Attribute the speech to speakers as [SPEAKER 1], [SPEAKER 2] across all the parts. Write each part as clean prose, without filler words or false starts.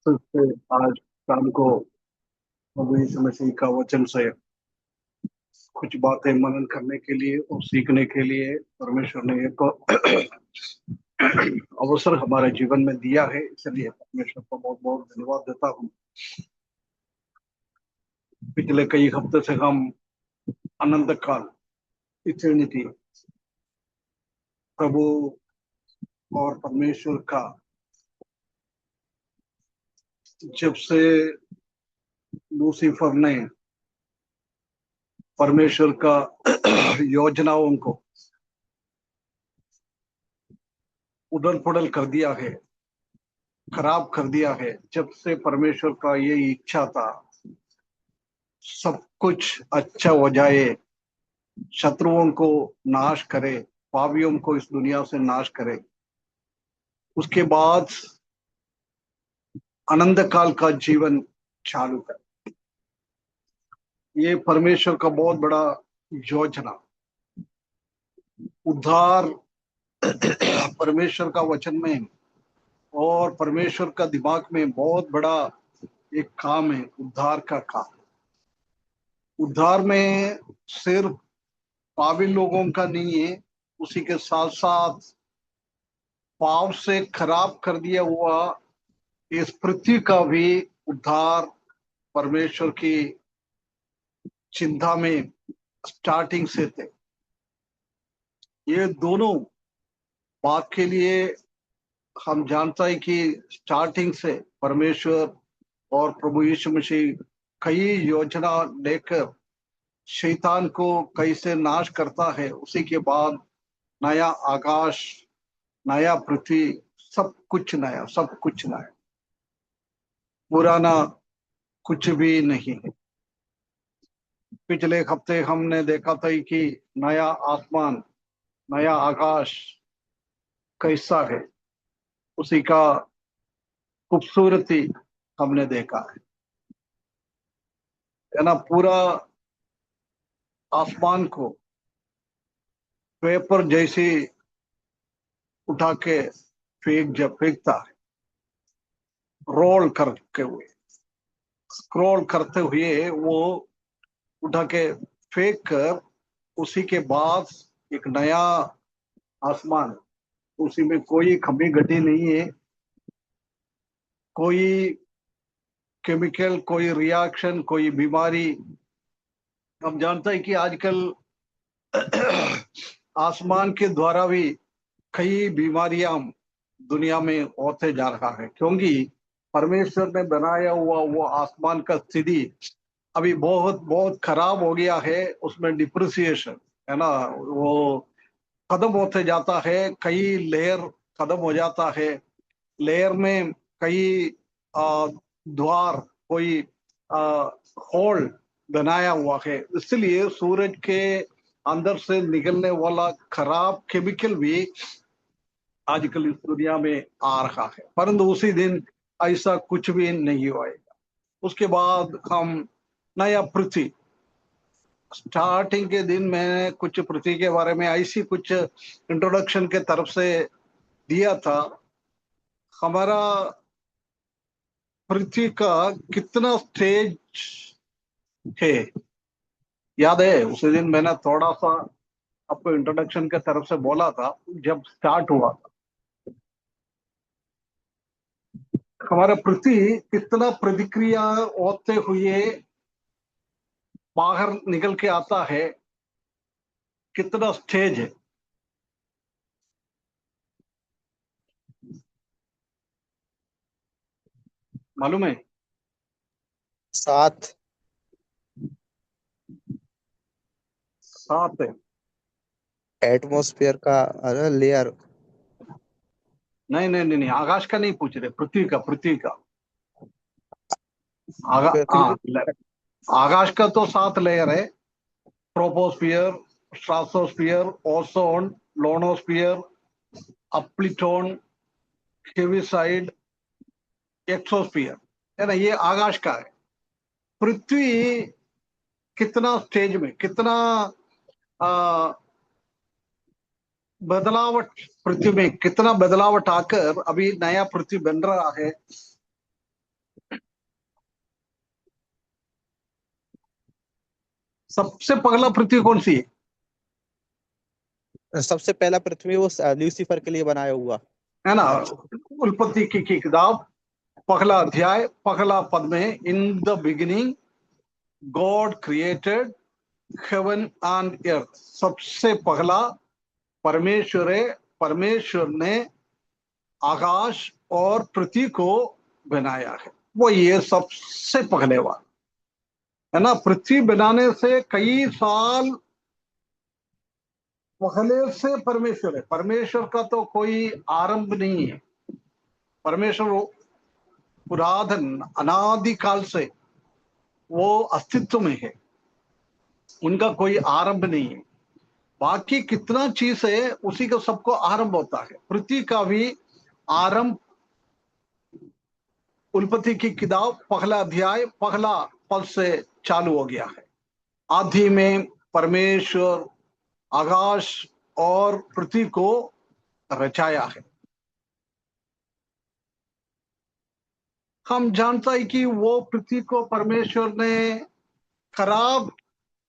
[SPEAKER 1] से आज शाम को प्रभु यीशु मसीह का वचन से कुछ बातें मनन करने के लिए और सीखने के लिए परमेश्वर ने एक अवसर हमारे जीवन में दिया है। इसलिए परमेश्वर को बहुत बहुत धन्यवाद देता हूँ। पिछले कई हफ्ते से हम अनंत काल इटर्निटी प्रभु और परमेश्वर का जब से लूसीफर ने परमेश्वर का योजनाओं को उड़ल पुड़ल कर दिया है, खराब कर दिया है, जब से परमेश्वर का ये इच्छा था सब कुछ अच्छा हो जाए, शत्रुओं को नाश करे, पापियों को इस दुनिया से नाश करे, उसके बाद अनंत काल का जीवन चालू करे। ये परमेश्वर का बहुत बड़ा योजना, उद्धार परमेश्वर का वचन में और परमेश्वर का दिमाग में बहुत बड़ा एक काम है, उद्धार का काम। उद्धार में सिर्फ पापी लोगों का नहीं है, उसी के साथ साथ पाप से खराब कर दिया हुआ इस पृथ्वी का भी उद्धार परमेश्वर की चिंता में स्टार्टिंग से थे। ये दोनों बात के लिए हम जानता है कि स्टार्टिंग से परमेश्वर और प्रभु यीशु मसीह कई योजना लेकर शैतान को कैसे नाश करता है। उसी के बाद नया आकाश, नया पृथ्वी, सब कुछ नया, सब कुछ नया, पुराना कुछ भी नहीं है। पिछले हफ्ते हमने देखा था कि नया आसमान, नया आकाश कैसा है, उसी का खूबसूरती हमने देखा है ना। पूरा आसमान को पेपर जैसे उठा के फेंकता है, रोल करके हुए, स्क्रॉल करते हुए वो उठा के फेंक कर, उसी के बाद एक नया आसमान, उसी में कोई कमी घटी नहीं है, कोई केमिकल, कोई रिएक्शन, कोई बीमारी। हम जानते हैं कि आजकल आसमान के द्वारा भी कई बीमारियां दुनिया में होते जा रहा है, क्योंकि परमेश्वर ने बनाया हुआ वो आसमान का स्थिति अभी बहुत बहुत खराब हो गया है। उसमें डिप्रिसिएशन है ना, वो खत्म होते जाता है, कई लेयर खत्म हो जाता है, लेयर में कई द्वार, कोई होल बनाया हुआ है। इसलिए सूरज के अंदर से निकलने वाला खराब केमिकल भी आजकल इस दुनिया में आ रहा है, परंतु उसी दिन ऐसा कुछ भी नहीं होएगा। उसके बाद हम नया पृथ्वी, स्टार्टिंग के दिन मैंने कुछ पृथ्वी के बारे में ऐसी कुछ इंट्रोडक्शन के तरफ से दिया था। हमारा पृथ्वी का कितना स्टेज है याद है? उसी दिन मैंने थोड़ा सा आपको इंट्रोडक्शन के तरफ से बोला था, जब स्टार्ट हुआ था हमारा पृथ्वी कितना प्रतिक्रिया होते हुए बाहर निकल के आता है, कितना स्टेज है मालूम है?
[SPEAKER 2] 7
[SPEAKER 1] सात है।
[SPEAKER 2] एटमॉस्फेयर का लेयर।
[SPEAKER 1] नहीं नहीं नहीं नहीं, आकाश का नहीं पूछ रहे, पृथ्वी का, पृथ्वी का।
[SPEAKER 2] पृथ्वी
[SPEAKER 1] आकाश का तो 7 लेयर है। Troposphere, stratosphere, ozone, ionosphere, Appleton, Heaviside, exosphere, है ना, ये आकाश का है। पृथ्वी कितना स्टेज में, कितना आ, बदलावट, पृथ्वी में कितना बदलावट आकर अभी नया पृथ्वी बन रहा है। सबसे पहला पृथ्वी कौन सी
[SPEAKER 2] सबसे पहला पृथ्वी वो ल्यूसीफर के लिए बनाया हुआ।
[SPEAKER 1] है ना? उत्पत्ति की किताब पहला अध्याय पहला पद में, in the beginning God created heaven and earth. सबसे पहला परमेश्वर है, परमेश्वर ने आकाश और पृथ्वी को बनाया है। वो ये सबसे पहले बात है ना। पृथ्वी बनाने से कई साल पहले से परमेश्वर है। परमेश्वर का तो कोई आरंभ नहीं है। परमेश्वर पुरातन अनादि काल से वो अस्तित्व में है, उनका कोई आरंभ नहीं है। बाकी कितना चीज है उसी का सबको आरंभ होता है। पृथ्वी का भी आरंभ उत्पत्ति की किताब पहला अध्याय पहला पद से चालू हो गया है। आदि में परमेश्वर आकाश और पृथ्वी को रचाया है। हम जानता है कि वो पृथ्वी को परमेश्वर ने खराब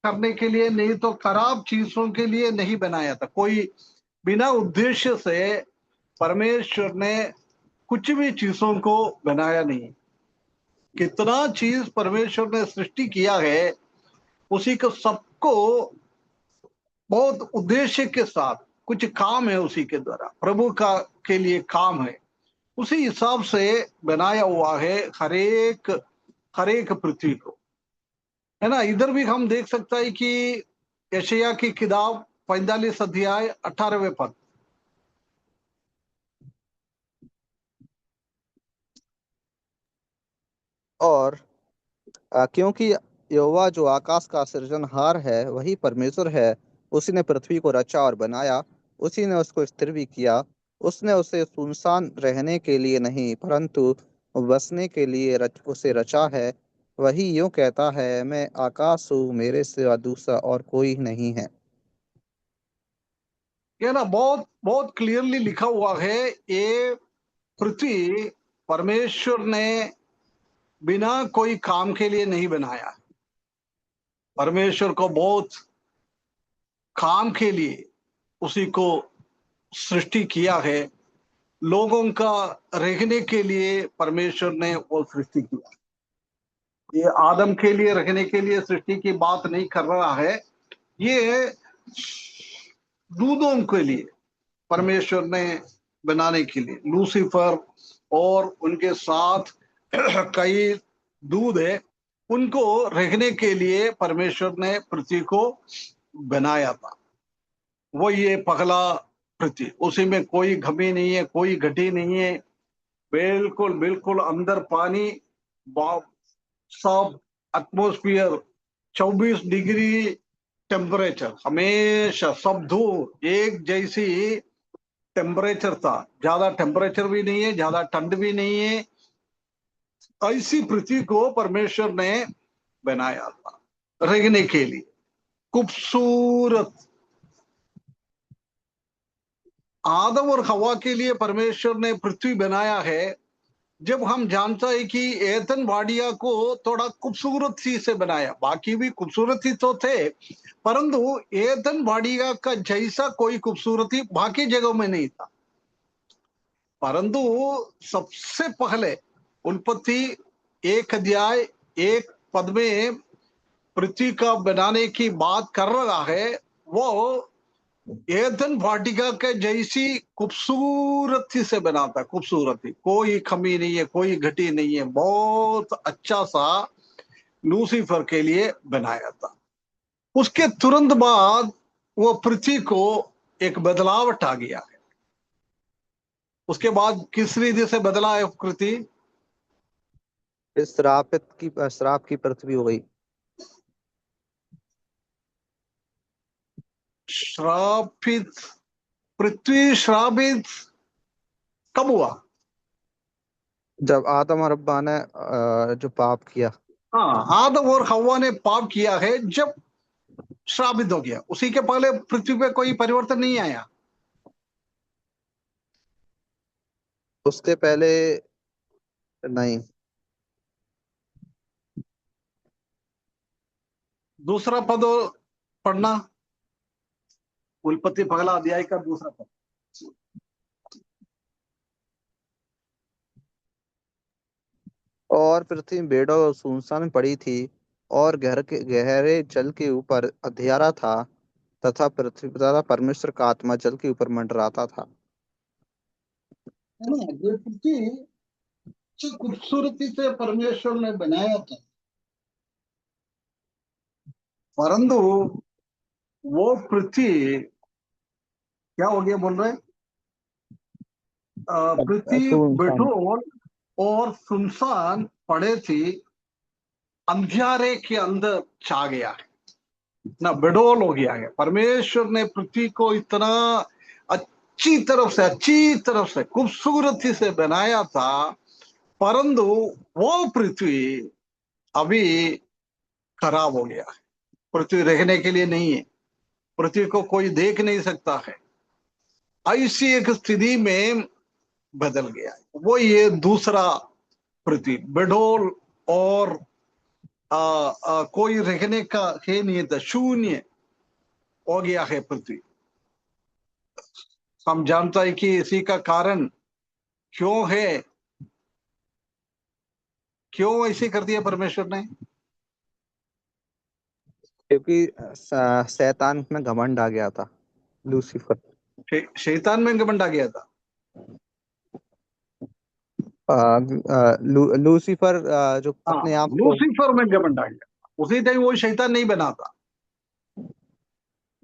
[SPEAKER 1] करने के लिए नहीं, तो खराब चीजों के लिए नहीं बनाया था। कोई बिना उद्देश्य से परमेश्वर ने कुछ भी चीजों को बनाया नहीं। कितना चीज परमेश्वर ने सृष्टि किया है, उसी को सबको बहुत उद्देश्य के साथ कुछ काम है, उसी के द्वारा प्रभु का के लिए काम है। उसी हिसाब से बनाया हुआ है हरेक पृथ्वी को, है ना। इधर भी हम देख सकता है कि यशायाह की किताब 45 अध्याय 18वें पद।
[SPEAKER 2] और क्योंकि यहोवा जो आकाश का सृजनहार है वही परमेश्वर है। उसी ने पृथ्वी को रचा और बनाया। उसी ने उसको स्थिर भी किया। उसने उसे सुनसान रहने के लिए नहीं परंतु बसने के लिए उसे रचा है। वही यूं कहता है, मैं आकाश हूँ, मेरे सिवा दूसरा और कोई नहीं है।
[SPEAKER 1] ये ना बहुत बहुत क्लियरली लिखा हुआ है। ये पृथ्वी परमेश्वर ने बिना कोई काम के लिए नहीं बनाया। परमेश्वर को बहुत काम के लिए उसी को सृष्टि किया है। लोगों का रहने के लिए परमेश्वर ने वो सृष्टि किया। ये आदम के लिए रहने के लिए सृष्टि की बात नहीं कर रहा है। ये दूधों के लिए परमेश्वर ने बनाने के लिए, लूसीफर और उनके साथ कई दूध है, उनको रहने के लिए परमेश्वर ने पृथ्वी को बनाया था। वो ये पहला पृथ्वी, उसी में कोई घमी नहीं है, कोई घटी नहीं है। बिल्कुल बिल्कुल अंदर पानी, सब एटमोस्फियर, 24 डिग्री टेम्परेचर, हमेशा सब धूप एक जैसी टेम्परेचर था। ज्यादा टेम्परेचर भी नहीं है, ज्यादा ठंड भी नहीं है। ऐसी पृथ्वी को परमेश्वर ने बनाया था रहने के लिए। खूबसूरत आदम और हवा के लिए परमेश्वर ने पृथ्वी बनाया है। जब हम जानता है कि एथन वाडिया को थोड़ा खूबसूरत सी से बनाया, बाकी भी खूबसूरती तो थे, परंतु एथन वाडिया का जैसा कोई खूबसूरती बाकी जगहों में नहीं था। परंतु सबसे पहले उत्पत्ति एक अध्याय एक पद में पृथ्वी का बनाने की बात कर रहा है। वो एदन वाटिका के जैसी खूबसूरती से बनाता, खूबसूरती, कोई कमी नहीं है, कोई घटी नहीं है। बहुत अच्छा सा लूसीफर के लिए बनाया था। उसके तुरंत बाद वो पृथ्वी को एक बदलावट आ गया है। उसके बाद किस रीति से बदला है पृथ्वी?
[SPEAKER 2] इस श्राप की पृथ्वी हो गई।
[SPEAKER 1] श्रापित पृथ्वी श्रापित कब हुआ?
[SPEAKER 2] जब आदम और हव्वा ने जो पाप किया।
[SPEAKER 1] हाँ, आदम और हव्वा ने पाप किया है जब श्रापित हो गया। उसी के पहले पृथ्वी पे कोई परिवर्तन नहीं आया।
[SPEAKER 2] उसके पहले नहीं।
[SPEAKER 1] दूसरा पद पढ़ना, उत्पत्ति पहला अध्याय का दूसरा पद।
[SPEAKER 2] और पृथ्वी बेड़ों और सुनसान पड़ी थी, और गहरे जल के ऊपर अंधियारा था, तथा परमेश्वर का आत्मा जल के ऊपर मंडराता था।
[SPEAKER 1] है ना, ये पृथ्वी अच्छी खूबसूरती से परमेश्वर ने बनाया था, परंतु वो पृथ्वी क्या हो गया बोल रहे, पृथ्वी
[SPEAKER 2] सुनसान।
[SPEAKER 1] बेठोल और सुनसान पड़े थी, अंधियारे के अंदर छा गया है ना, बेडोल हो गया है। परमेश्वर ने पृथ्वी को इतना अच्छी तरफ से खूबसूरती से बनाया था, परंतु वो पृथ्वी अभी खराब हो गया है। पृथ्वी रहने के लिए नहीं है, पृथ्वी को कोई देख नहीं सकता है, ऐसी एक स्थिति में बदल गया है। वो ये दूसरा पृथ्वी बेडोल और कोई रहने का है नहीं था, शून्य हो गया है पृथ्वी। हम जानता है कि इसी का कारण क्यों है, क्यों ऐसे कर दिया परमेश्वर ने।
[SPEAKER 2] क्योंकि शैतान में घमंड आ गया था, लूसीफर।
[SPEAKER 1] शैतान में घमंड आ गया था।
[SPEAKER 2] लूसीफर जो
[SPEAKER 1] हाँ,
[SPEAKER 2] अपने आप को।
[SPEAKER 1] लूसीफर में घमंड आ गया, उसी टाइम वो शैतान नहीं बना था।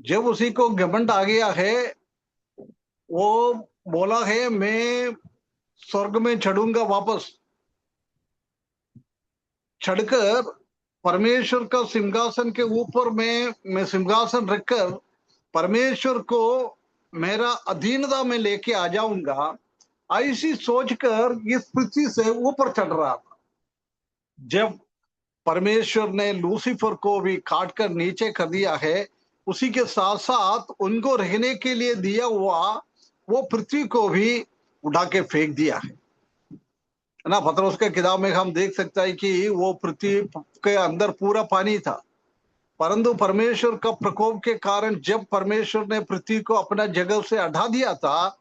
[SPEAKER 1] जब उसी को घमंड आ गया है, वो बोला है मैं स्वर्ग में चढ़ूंगा, वापस चढ़कर परमेश्वर का सिंहासन के ऊपर मैं सिंहासन रखकर परमेश्वर को मेरा अधीनता में लेके आ जाऊंगा, ऐसी सोचकर इस पृथ्वी से ऊपर चढ़ रहा था। जब परमेश्वर ने लूसीफर को भी काट कर नीचे कर दिया है, उसी के साथ साथ उनको रहने के लिए दिया हुआ वो पृथ्वी को भी उठा के फेंक दिया है ना। पतरस के किताब में हम देख सकते हैं कि वो पृथ्वी के अंदर पूरा पानी था, परंतु परमेश्वर का प्रकोप के कारण जब परमेश्वर ने पृथ्वी को अपना जगह से हटा दिया था,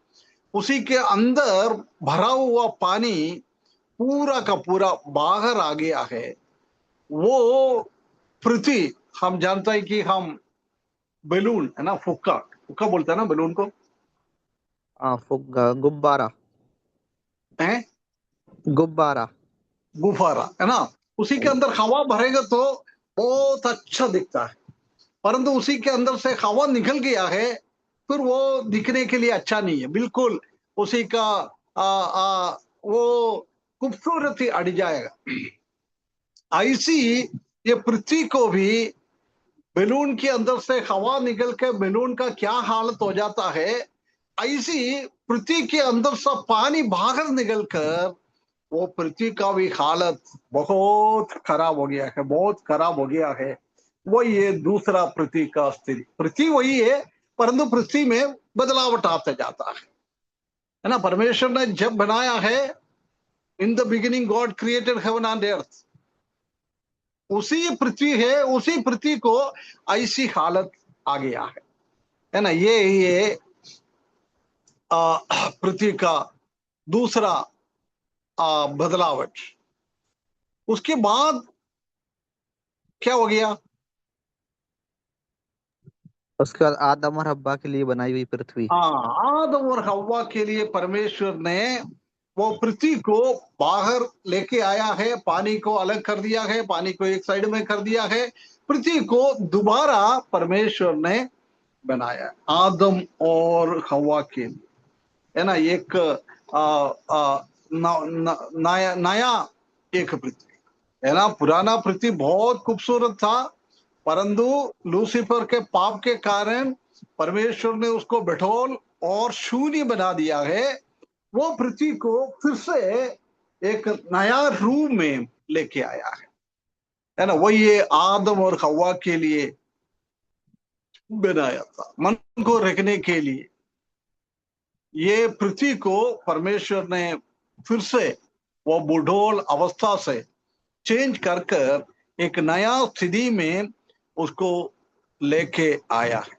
[SPEAKER 1] उसी के अंदर भरा हुआ पानी पूरा का पूरा बाहर आ गया है। वो पृथ्वी, हम जानते हैं कि हम बैलून है ना, फुक्का फुक्का बोलते हैं ना बैलून को,
[SPEAKER 2] गुब्बारा।
[SPEAKER 1] है
[SPEAKER 2] गुब्बारा।
[SPEAKER 1] गुफारा है ना, उसी के अंदर हवा भरेगा तो बहुत अच्छा दिखता है, परंतु उसी के अंदर से हवा निकल गया है, फिर वो दिखने के लिए अच्छा नहीं है बिल्कुल। उसी का वो खूबसूरती अड़ जाएगा। ऐसी ये पृथ्वी को भी बैलून के अंदर से हवा निकल के बैलून का क्या हालत हो जाता है, ऐसी पृथ्वी के अंदर से पानी बाहर निकलकर वो पृथ्वी का भी हालत बहुत खराब हो गया है, बहुत खराब हो गया है। वो ये दूसरा पृथ्वी का स्थिति, पृथ्वी वही है, परंतु पृथ्वी में बदलावट आते जाता है ना। परमेश्वर ने जब बनाया है, in the beginning God created heaven and earth, उसी पृथ्वी है, उसी पृथ्वी को ऐसी हालत आ गया है ना। ये पृथ्वी का दूसरा बदलावट। उसके बाद क्या हो गया,
[SPEAKER 2] उसके बाद आदम और हव्वा के लिए बनाई हुई पृथ्वी।
[SPEAKER 1] आदम और हव्वा के लिए परमेश्वर ने वो पृथ्वी को बाहर लेके आया है, पानी को अलग कर दिया है, पानी को एक साइड में कर दिया है, पृथ्वी को दोबारा परमेश्वर ने बनाया आदम और हव्वा के लिए, है ना। एक आ, आ, नया नया एक पृथ्वी, है ना। पुराना पृथ्वी बहुत खूबसूरत था, परंतु लूसीफर के पाप के कारण परमेश्वर ने उसको बेठोल और शून्य बना दिया है। वो पृथ्वी को फिर से एक नया रूप में लेके आया है ना। वही ये आदम और हव्वा के लिए बनाया था, मन को रखने के लिए। ये पृथ्वी को परमेश्वर ने फिर से वो बुढ़ोल अवस्था से चेंज कर कर एक नया स्थिति में उसको लेके आया है।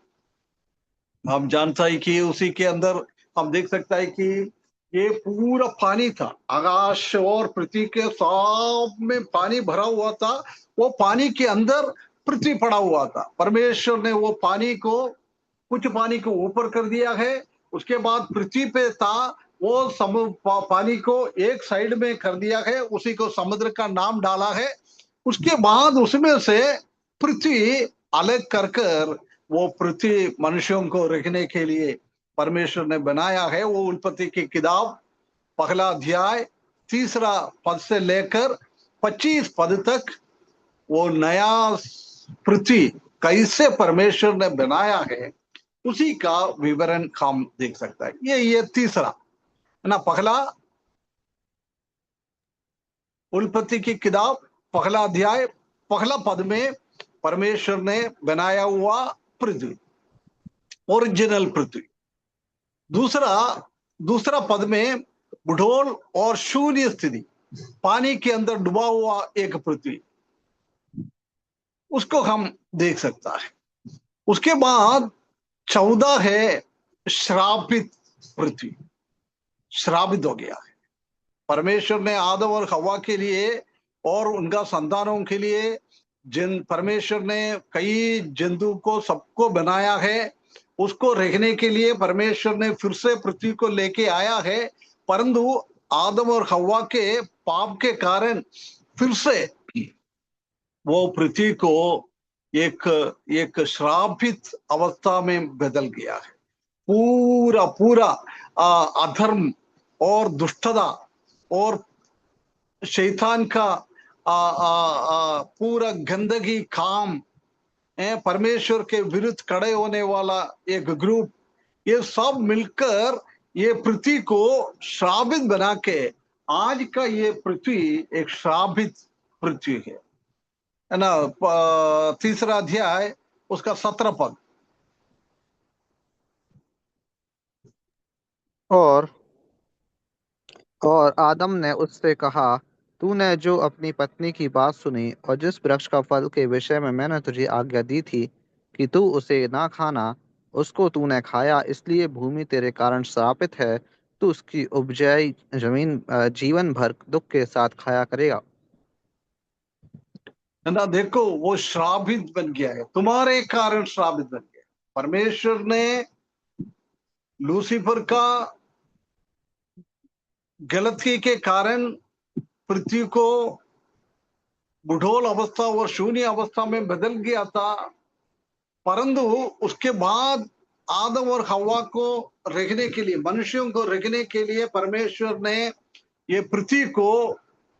[SPEAKER 1] हम जानता है कि उसी के अंदर हम देख सकता है कि ये पूरा पानी था, आकाश और पृथ्वी के सब में पानी भरा हुआ था। वो पानी के अंदर पृथ्वी पड़ा हुआ था। परमेश्वर ने वो पानी को, कुछ पानी को ऊपर कर दिया है। उसके बाद पृथ्वी पे था वो पानी को एक साइड में कर दिया है, उसी को समुद्र का नाम डाला है। उसके बाद उसमें से पृथ्वी अलग कर कर वो पृथ्वी मनुष्यों को रखने के लिए परमेश्वर ने बनाया है। वो उत्पत्ति की किताब पहला अध्याय 3 पद से लेकर 25 पद तक वो नया पृथ्वी कैसे परमेश्वर ने बनाया है उसी का विवरण हम देख सकता है। ये तीसरा है ना, पहला उत्पत्ति की किताब पहला अध्याय पहला पद में परमेश्वर ने बनाया हुआ पृथ्वी, ओरिजिनल पृथ्वी। दूसरा पद में बुढ़ोल और शून्य स्थिति, पानी के अंदर डूबा हुआ एक पृथ्वी, उसको हम देख सकता है। उसके बाद 14 है श्रापित पृथ्वी, श्रापित हो गया है। परमेश्वर ने आदम और हवा के लिए और उनका संतानों के लिए जिन परमेश्वर ने कई जंतु को सबको बनाया है, उसको रहने के लिए परमेश्वर ने फिर से पृथ्वी को लेके आया है। परंतु आदम और हवा के पाप के कारण फिर से वो पृथ्वी को एक श्रापित अवस्था में बदल गया है। पूरा पूरा अधर्म और दुष्टता और शैतान का पूरा गंदगी काम, परमेश्वर के विरुद्ध खड़े होने वाला एक ग्रुप, ये सब मिलकर ये पृथ्वी को श्रापित बना के आज का ये पृथ्वी एक श्रापित पृथ्वी है ना। तीसरा अध्याय उसका 17 पद।
[SPEAKER 2] और आदम ने उससे कहा, तूने जो अपनी पत्नी की बात सुनी और जिस वृक्ष का फल के विषय में मैंने तुझे आज्ञा दी थी कि तू उसे ना खाना, उसको तूने खाया, इसलिए भूमि तेरे कारण श्रापित है। तू उसकी उपजाई जमीन जीवन भर दुख के साथ खाया करेगा।
[SPEAKER 1] है ना, देखो वो श्रापित बन गया है, तुम्हारे कारण श्रापित बन गया। परमेश्वर ने लूसीफर का गलती के कारण पृथ्वी को बुढ़ोल अवस्था और शून्य अवस्था में बदल गया था। परंतु उसके बाद आदम और हवा को रखने के लिए, मनुष्यों को रखने के लिए परमेश्वर ने ये पृथ्वी को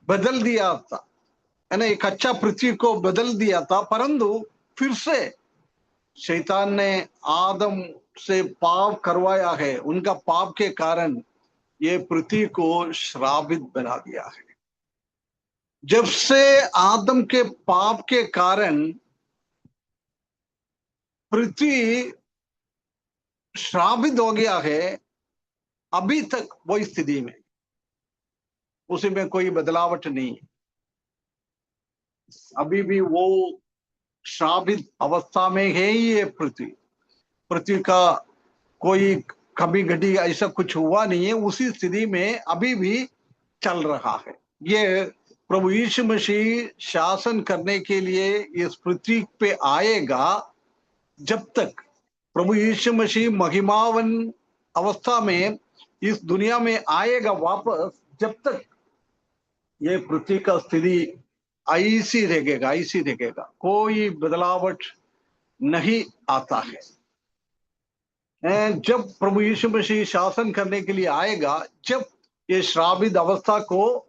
[SPEAKER 1] बदल दिया था, है ना, एक अच्छा पृथ्वी को बदल दिया था। परंतु फिर से शैतान ने आदम से पाप करवाया है, उनका पाप के कारण ये पृथ्वी को श्रापित बना दिया है। जब से आदम के पाप के कारण पृथ्वी श्रापित हो गया है, अभी तक वही स्थिति में, उसी में कोई बदलावट नहीं। अभी भी वो श्रापित अवस्था में है ही ये पृथ्वी। पृथ्वी का कोई कभी घटी ऐसा कुछ हुआ नहीं है, उसी स्थिति में अभी भी चल रहा है। ये प्रभु यीशु मसीह शासन करने के लिए इस पृथ्वी पे आएगा। जब तक प्रभु यीशु मसीह महिमावन अवस्था में इस दुनिया में आएगा वापस, जब तक ये पृथ्वी का स्थिति ऐसी रहेगा, कोई बदलावट नहीं आता है। जब प्रभु यीशु मसीह शासन करने के लिए आएगा, जब ये श्रापित अवस्था को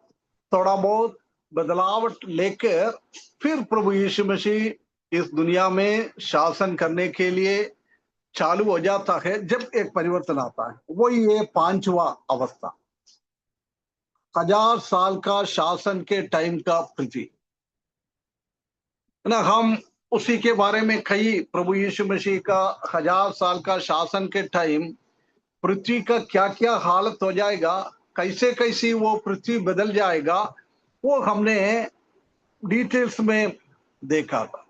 [SPEAKER 1] थोड़ा बहुत बदलावट लेकर फिर प्रभु यीशु मसीह इस दुनिया में शासन करने के लिए चालू हो जाता है, जब एक परिवर्तन आता है, वही ये 5वां अवस्था, 1000 साल का शासन के टाइम का पृथ्वी ना। हम उसी के बारे में कई, प्रभु यीशु मसीह का 1000 साल का शासन के टाइम पृथ्वी का क्या क्या हालत हो जाएगा, कैसे कैसी वो पृथ्वी बदल जाएगा, वो हमने डिटेल्स में देखा था।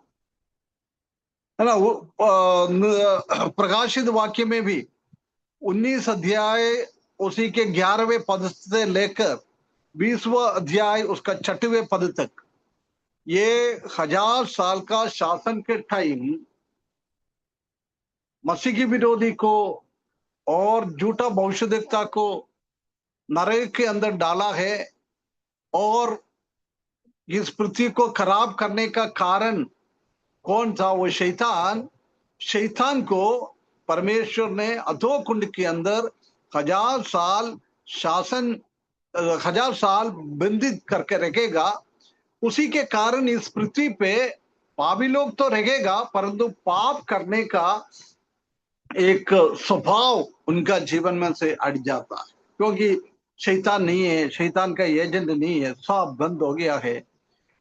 [SPEAKER 1] है ना। वो प्रकाशित वाक्य में भी 19 अध्याय उसी के 11वें पद से लेकर 20वां अध्याय उसका 6वें पद तक, ये 1000 साल का शासन के टाइम मसीही विरोधी को और झूठा भविष्यद्वक्ता को नरक के अंदर डाला है। और इस पृथ्वी को खराब करने का कारण कौन था? वो शैतान। शैतान को परमेश्वर ने अधो कुंड के अंदर 1000 साल शासन, 1000 साल बंधित करके रखेगा। उसी के कारण इस पृथ्वी पे पापी लोग तो रहेगा, परंतु पाप करने का एक स्वभाव उनका जीवन में से हट जाता है, क्योंकि शैतान नहीं है, शैतान का एजेंट नहीं है, सब बंद हो गया है।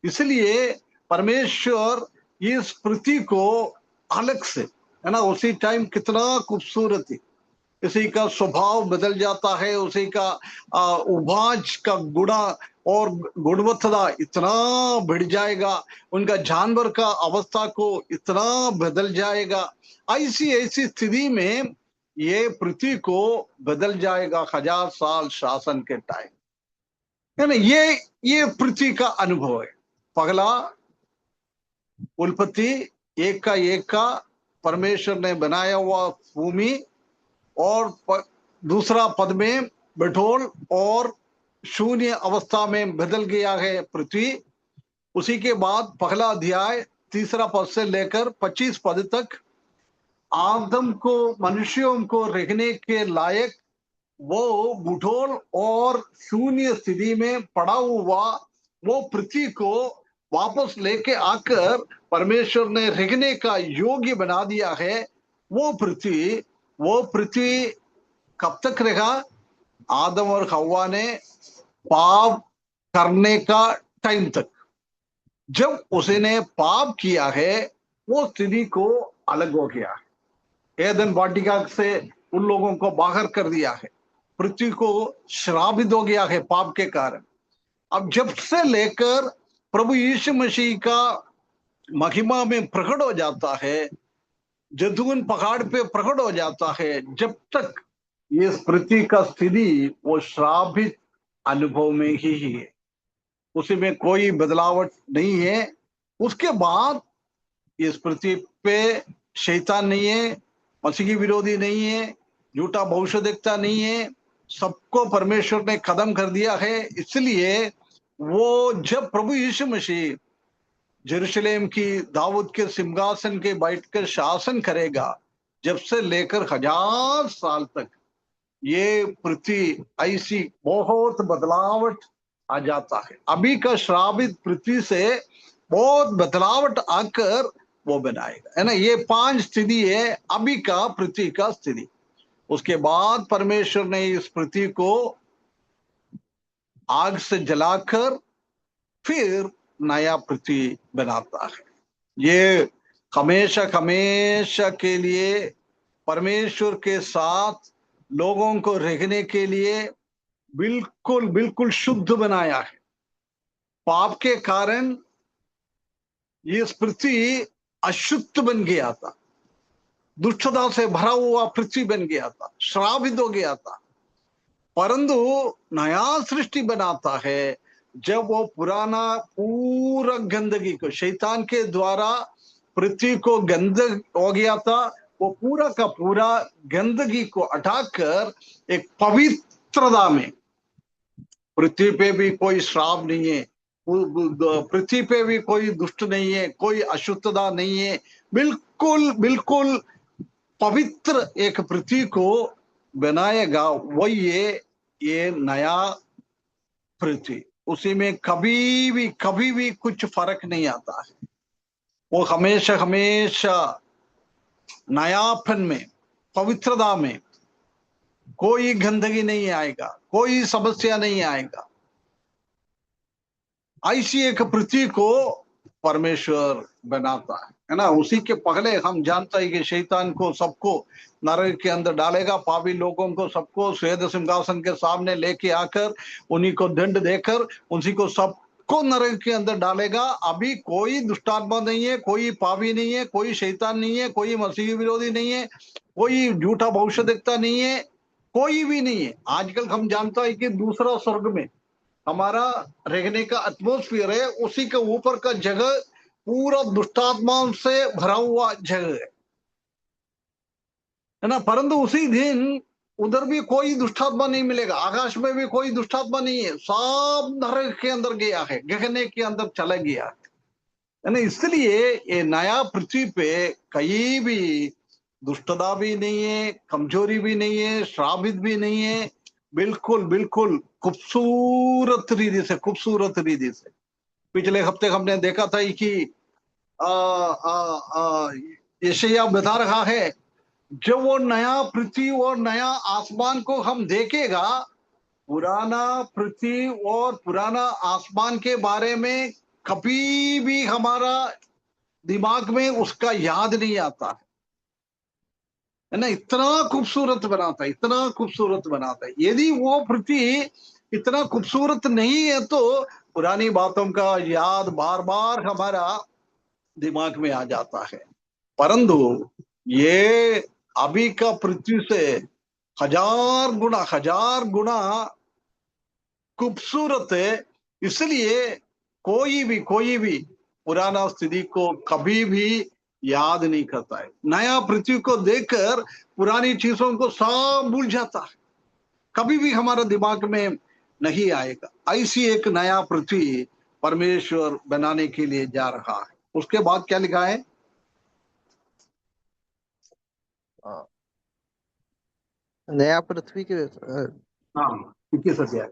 [SPEAKER 1] इसलिए परमेश्वर इस पृथ्वी को अलग से, है ना, उसी टाइम कितना खूबसूरत है, किसी का स्वभाव बदल जाता है, उसी का उभाज का गुणा और गुणवत्ता इतना बढ़ जाएगा, उनका जानवर का अवस्था को इतना बदल जाएगा। ऐसी ऐसी स्थिति में ये पृथ्वी को बदल जाएगा 1000 साल शासन के टाइम, है ना। ये पृथ्वी का अनुभव है। पगला उत्पत्ति एक का परमेश्वर ने बनाया हुआ भूमि, और दूसरा पद में बिठोल और शून्य अवस्था में बदल गया है पृथ्वी। उसी के बाद पहला अध्याय 3 पद से लेकर 25 पद तक आदम को, मनुष्यों को रहने के लायक वो बुढ़ोल और शून्य स्थिति में पड़ा हुआ वो पृथ्वी को वापस लेके आकर परमेश्वर ने रहने का योग्य बना दिया है। वो पृथ्वी कब तक रहा? आदम और हव्वा ने पाप करने का टाइम तक। जब उसने पाप किया है, वो स्थिति को अलग हो गया है। एदन वाटिका से उन लोगों को बाहर कर दिया है, पृथ्वी को श्रापित हो गया है पाप के कारण। अब जब से लेकर प्रभु यीशु मसीह का महिमा में प्रकट हो जाता है, जैतून पहाड़ पे प्रकट हो जाता है, जब तक ये पृथ्वी का स्थिति वो श्रापित अनुभव में ही है, उसी में कोई बदलावट नहीं है। उसके बाद इस पृथ्वी पे शैतान नहीं है, मसीही विरोधी नहीं है, झूठा भविष्यद्वक्ता नहीं है, सबको परमेश्वर ने खत्म कर दिया है। इसलिए वो जब प्रभु यीशु मसीह जेरूशलेम की दाऊद के सिंहासन के बैठकर शासन करेगा, जब से लेकर 1000 साल तक ये पृथ्वी ऐसी बहुत बदलावट आ जाता है। अभी का श्रापित पृथ्वी से बहुत बदलावट आकर वो बनाएगा, है ना। ये 5 स्थिति है अभी का पृथ्वी का स्थिति। उसके बाद परमेश्वर ने इस पृथ्वी को आग से जलाकर फिर नया पृथ्वी बनाता है। ये हमेशा हमेशा के लिए परमेश्वर के साथ लोगों को रहने के लिए बिल्कुल बिल्कुल शुद्ध बनाया है। पाप के कारण ये पृथ्वी अशुद्ध बन गया था, दुष्टता से भरा हुआ पृथ्वी बन गया था, श्रापित हो गया था। परंतु नया सृष्टि बनाता है जब वो पुराना पूरा गंदगी को, शैतान के द्वारा पृथ्वी को गंद हो गया था, वो पूरा का पूरा गंदगी को हटाकर एक पवित्रता में, पृथ्वी पे भी कोई श्राप नहीं है, पृथ्वी पे भी कोई दुष्ट नहीं है, कोई अशुद्धता नहीं है, बिल्कुल बिल्कुल पवित्र एक पृथ्वी को बनाएगा। वही ये नया पृथ्वी, उसी में कभी भी कुछ फर्क नहीं आता है। वो हमेशा हमेशा नयापन में, पवित्रता में कोई गंदगी नहीं आएगा, कोई समस्या नहीं आएगा। ऐसी एक पृथ्वी को परमेश्वर बनाता है ना। उसी के पहले हम जानते हैं कि शैतान को सबको नरक के अंदर डालेगा, पापी लोगों को सबको श्वेत सिंहासन के सामने लेके आकर उन्हीं को दंड देकर उसी को सब सबको नरक के अंदर डालेगा। अभी कोई दुष्टात्मा नहीं है, कोई पापी नहीं है, कोई शैतान नहीं है, कोई मसीह विरोधी नहीं है, कोई झूठा भविष्यद्वक्ता नहीं है, कोई भी नहीं है। आजकल हम जानता है कि दूसरा स्वर्ग में हमारा रहने का एटमोस्फियर है, उसी के ऊपर का जगह पूरा दुष्टात्माओं से भरा हुआ जगह है ना। परंतु उसी दिन उधर भी कोई दुष्टात्मा नहीं मिलेगा, आकाश में भी कोई दुष्टात्मा नहीं है, सब नरक के अंदर गया है, गहने के अंदर चला गया है ना। इसलिए ये नया पृथ्वी पे कहीं भी दुष्टता भी नहीं है, कमजोरी भी नहीं है, श्रापित भी नहीं है, बिल्कुल बिल्कुल खूबसूरत रीति से, खूबसूरत रीति से। पिछले हफ्ते हमने देखा था कि यशायाह बता रहा है, जब वो नया पृथ्वी और नया आसमान को हम देखेगा, पुराना पृथ्वी और पुराना आसमान के बारे में कभी भी हमारा दिमाग में उसका याद नहीं आता है ना। इतना खूबसूरत बनाता है, इतना खूबसूरत बनाता है। यदि वो पृथ्वी इतना खूबसूरत नहीं है तो पुरानी बातों का याद बार बार हमारा दिमाग में आ जाता है। परंतु ये अभी का पृथ्वी से हजार गुना खूबसूरत है। इसलिए कोई भी पुराना स्थिति को कभी भी याद नहीं करता है। नया पृथ्वी को देखकर पुरानी चीजों को सब भूल जाता है, कभी भी हमारा दिमाग में नहीं आएगा। ऐसी एक नया पृथ्वी परमेश्वर बनाने के लिए जा रहा है। उसके बाद क्या लिखा है?
[SPEAKER 2] नया पृथ्वी के
[SPEAKER 1] हाँ, 21 अध्याय।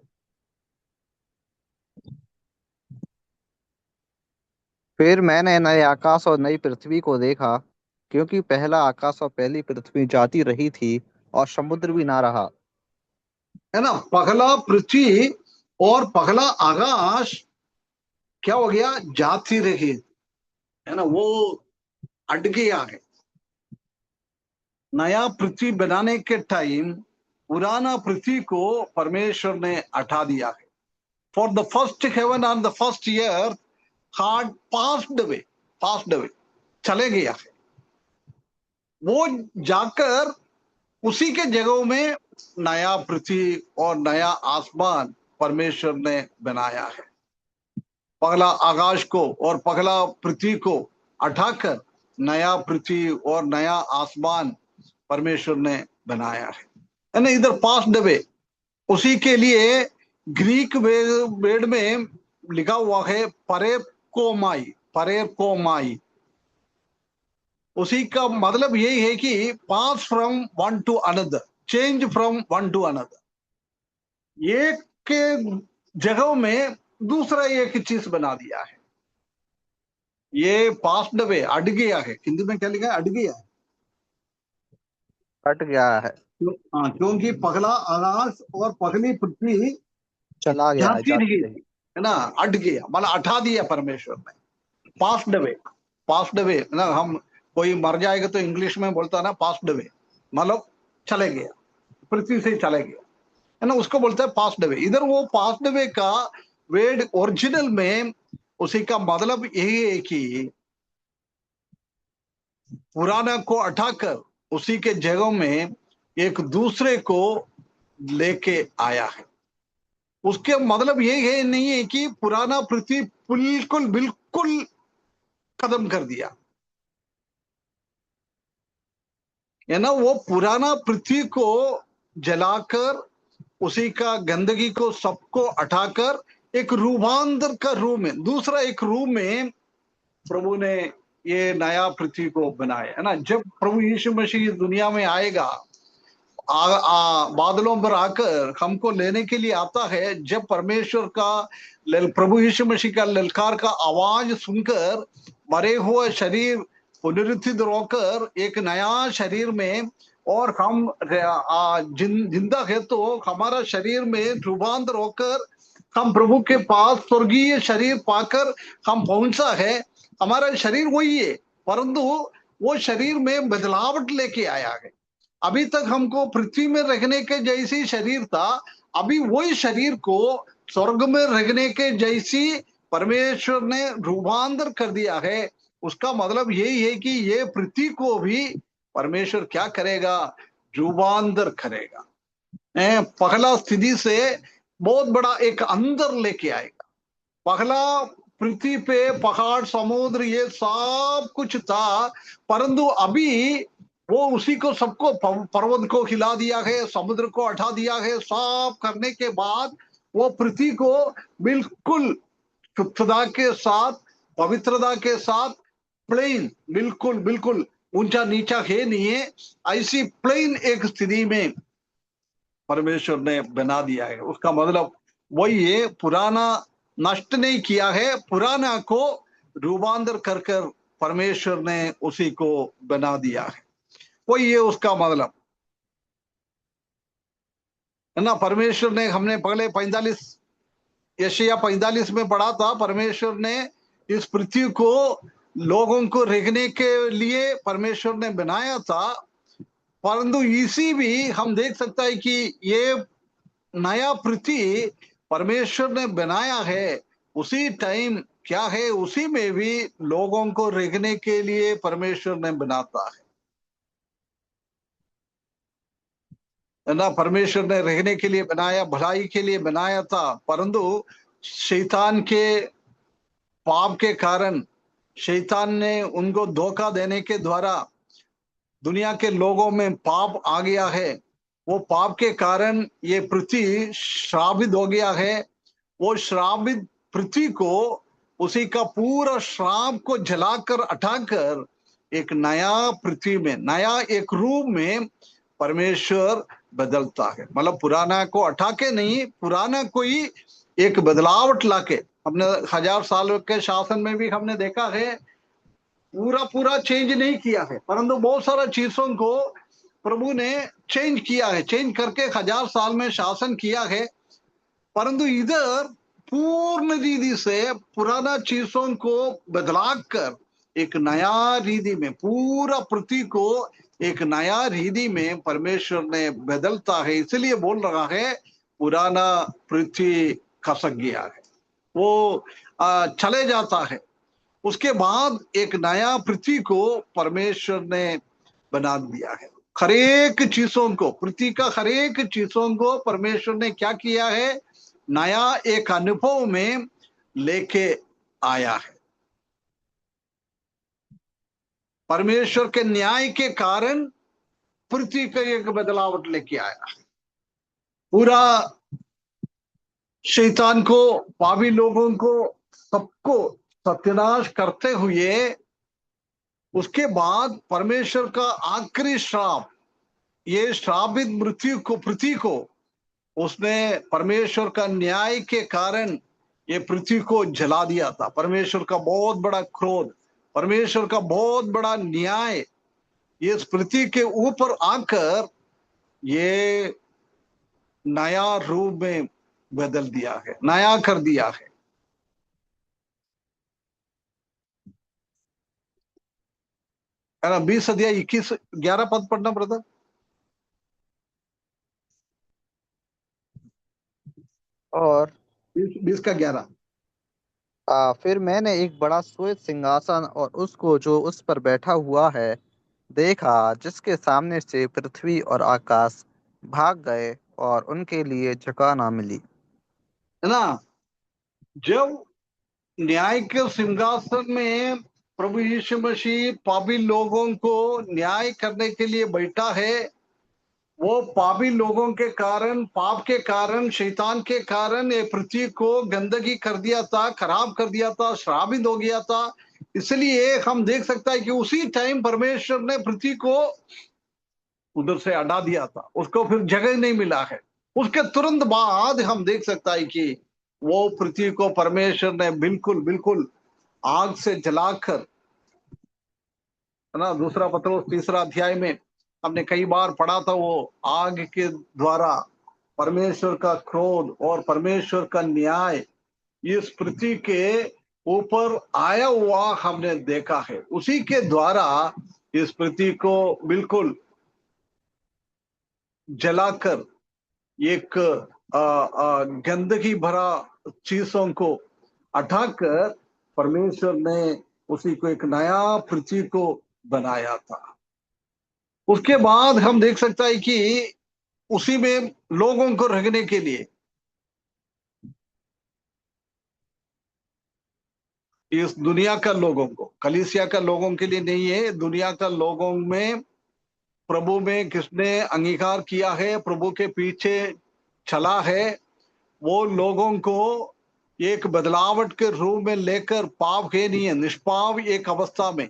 [SPEAKER 2] फिर मैंने नए आकाश और नई पृथ्वी को देखा, क्योंकि पहला आकाश और पहली पृथ्वी जाती रही थी और समुद्र भी ना रहा।
[SPEAKER 1] है ना। पहला पृथ्वी और पहला आकाश क्या हो गया? जाती रही, है ना, वो अट गया है। नया पृथ्वी बनाने के टाइम पुराना पृथ्वी को परमेश्वर ने हटा दिया है। For the first heaven and the first year hard passed away, चले गया है। वो जाकर उसी के जगहों में नया पृथ्वी और नया आसमान परमेश्वर ने बनाया है। पगला आकाश को और पगला पृथ्वी को हटाकर नया पृथ्वी और नया आसमान परमेश्वर ने बनाया है ना। इधर पास्ट डे, उसी के लिए ग्रीक वेद में लिखा हुआ है परेर कोमाई। उसी का मतलब यही है कि pass from one to another, change from one to another. एक के जगह में दूसरा एक चीज बना दिया है। ये पास्ट वे, अट गया है। हिंदी में क्या लिखा है? अट गया है।
[SPEAKER 2] हट गया है,
[SPEAKER 1] हाँ, क्योंकि पगला आकाश और पगली पृथ्वी
[SPEAKER 2] चला गया है,
[SPEAKER 1] जाती
[SPEAKER 2] जाती
[SPEAKER 1] रही
[SPEAKER 2] रही।
[SPEAKER 1] थी, है ना। अट गया मतलब हटा दिया परमेश्वर ने। पास्ट वे ना, हम कोई मर जाएगा तो इंग्लिश में बोलता है ना पास्ट वे, मतलब चले गया, पृथ्वी से चले गया, है ना, उसको बोलते हैं पास्ट वे। इधर वो पास्ट वे का वेड ओरिजिनल में उसी का मतलब यही है कि पुराना को हटाकर उसी के जगह में एक दूसरे को लेके आया है। उसके मतलब ये है नहीं है कि पुराना पृथ्वी बिल्कुल बिल्कुल खत्म कर दिया, है ना। वो पुराना पृथ्वी को जलाकर उसी का गंदगी को सबको हटाकर एक रूपांतर का रूप में, दूसरा एक रूप में प्रभु ने ये नया पृथ्वी को बनाया, है ना। जब प्रभु यीशु मसीह दुनिया में आएगा, बादलों पर आकर हमको लेने के लिए आता है, जब परमेश्वर का प्रभु यीशु मसीह का ललकार का आवाज सुनकर मरे हुए शरीर पुनरुत्थित होकर एक नया शरीर में, और हम जिंदा है तो हमारा शरीर में रूपांतर होकर हम प्रभु के पास स्वर्गीय शरीर पाकर हम पहुंचा है। हमारा शरीर वही है, परंतु वो शरीर में बदलावट लेके आया है। अभी तक हमको पृथ्वी में रहने के जैसी शरीर था, अभी वही शरीर को स्वर्ग में रहने के जैसी परमेश्वर ने रूपांतर कर दिया है, उसका मतलब यही है कि ये पृथ्वी को भी परमेश्वर क्या करेगा, रूपांतर करेगा। पहला स्थिति से बहुत बड़ा एक अंदर लेके आएगा। पहला पृथ्वी पे पहाड़, समुद्र, ये सब कुछ था, परंतु अभी वो उसी को सबको पर्वत को हिला दिया है, समुद्र को हटा दिया है। सब करने के बाद वो पृथ्वी को बिल्कुल शुद्धता के साथ, पवित्रता के साथ, प्लेन, बिल्कुल बिल्कुल ऊंचा नीचा है नहीं है, ऐसी प्लेन एक स्थिति में परमेश्वर ने बना दिया है। उसका मतलब वही है, पुराना नष्ट नहीं किया है, पुराना को रूपांतर कर कर परमेश्वर ने उसी को बना दिया है। वही है उसका मतलब, है ना। परमेश्वर ने, हमने पहले 45 यशायाह 45 में पढ़ा था, परमेश्वर ने इस पृथ्वी को लोगों को रहने के लिए परमेश्वर ने बनाया था, परंतु इसी भी हम देख सकता है कि ये नया पृथ्वी परमेश्वर ने बनाया है, उसी टाइम क्या है, उसी में भी लोगों को रहने के लिए परमेश्वर ने बनाता है ना। परमेश्वर ने रहने के लिए बनाया, भलाई के लिए बनाया था, परंतु शैतान के पाप के कारण, शैतान ने उनको धोखा देने के द्वारा दुनिया के लोगों में पाप आ गया है। वो पाप के कारण ये पृथ्वी श्रापित हो गया है। वो श्रापित पृथ्वी को, उसी का पूरा श्राप को जलाकर हटाकर एक नया पृथ्वी में, नया एक रूप में परमेश्वर बदलता है। मतलब पुराना को हटा के नहीं, पुराना कोई एक बदलावट लाके, हमने 1000 साल के शासन में भी हमने देखा है, पूरा पूरा चेंज नहीं किया है, परंतु बहुत सारा चीजों को प्रभु ने चेंज किया है, चेंज करके 1000 साल में शासन किया है। परंतु इधर पूर्ण रीति से पुराना चीजों को बदला कर एक नया रीति में, पूरा पृथ्वी को एक नया रीति में परमेश्वर ने बदलता है। इसलिए बोल रहा है पुराना पृथ्वी खसक गया है, वो चले जाता है। उसके बाद एक नया पृथ्वी को परमेश्वर ने बना दिया है। हरेक चीजों को, पृथ्वी का हरेक चीजों को परमेश्वर ने क्या किया है, नया एक अनुभव में लेके आया है। परमेश्वर के न्याय के कारण पृथ्वी का एक बदलावट लेके आया है। पूरा शैतान को, पापी लोगों को, सबको सत्यानाश करते हुए उसके बाद परमेश्वर का आखिरी श्राप, ये श्रापित मृत्यु को, पृथ्वी को उसने परमेश्वर का न्याय के कारण ये पृथ्वी को जला दिया था। परमेश्वर का बहुत बड़ा क्रोध, परमेश्वर का बहुत बड़ा न्याय इस पृथ्वी के ऊपर आकर ये नया रूप में बदल दिया है, नया कर दिया है। है ना। 20 अध्याय 21 11 पद पढ़ना ब्रदर।
[SPEAKER 2] और
[SPEAKER 1] 20 का 11।
[SPEAKER 2] फिर मैंने एक बड़ा श्वेत सिंहासन और उसको जो उस पर बैठा हुआ है देखा, जिसके सामने से पृथ्वी और आकाश भाग गए और उनके लिए जगह ना मिली।
[SPEAKER 1] है ना। जब न्याय के सिंहासन में प्रभु यीशु मसीह पापी लोगों को न्याय करने के लिए बैठा है, वो पापी लोगों के कारण, पाप के कारण, शैतान के कारण ये पृथ्वी को गंदगी कर दिया था, खराब कर दिया था, श्रापित हो गया था। इसलिए हम देख सकता है कि उसी टाइम परमेश्वर ने पृथ्वी को उधर से हटा दिया था, उसको फिर जगह नहीं मिला है। उसके तुरंत बाद हम देख सकता है कि वो पृथ्वी को परमेश्वर ने बिल्कुल बिल्कुल आग से जलाकर, है ना। दूसरा पत्रोस 3 अध्याय में हमने कई बार पढ़ा था, वो आग के द्वारा परमेश्वर का क्रोध और परमेश्वर का न्याय इस पृथ्वी के ऊपर आया हुआ हमने देखा है। उसी के द्वारा इस पृथ्वी को बिल्कुल जलाकर एक गंदगी भरा चीजों को हटाकर परमेश्वर ने उसी को एक नया पृथ्वी को बनाया था। उसके बाद हम देख सकते हैं कि उसी में लोगों को रहने के लिए, इस दुनिया का लोगों को, कलीसिया का लोगों के लिए नहीं है, दुनिया का लोगों में प्रभु में किसने अंगीकार किया है, प्रभु के पीछे चला है, वो लोगों को एक बदलावट के रूप में लेकर, पाप के नहीं है, निष्पाप एक अवस्था में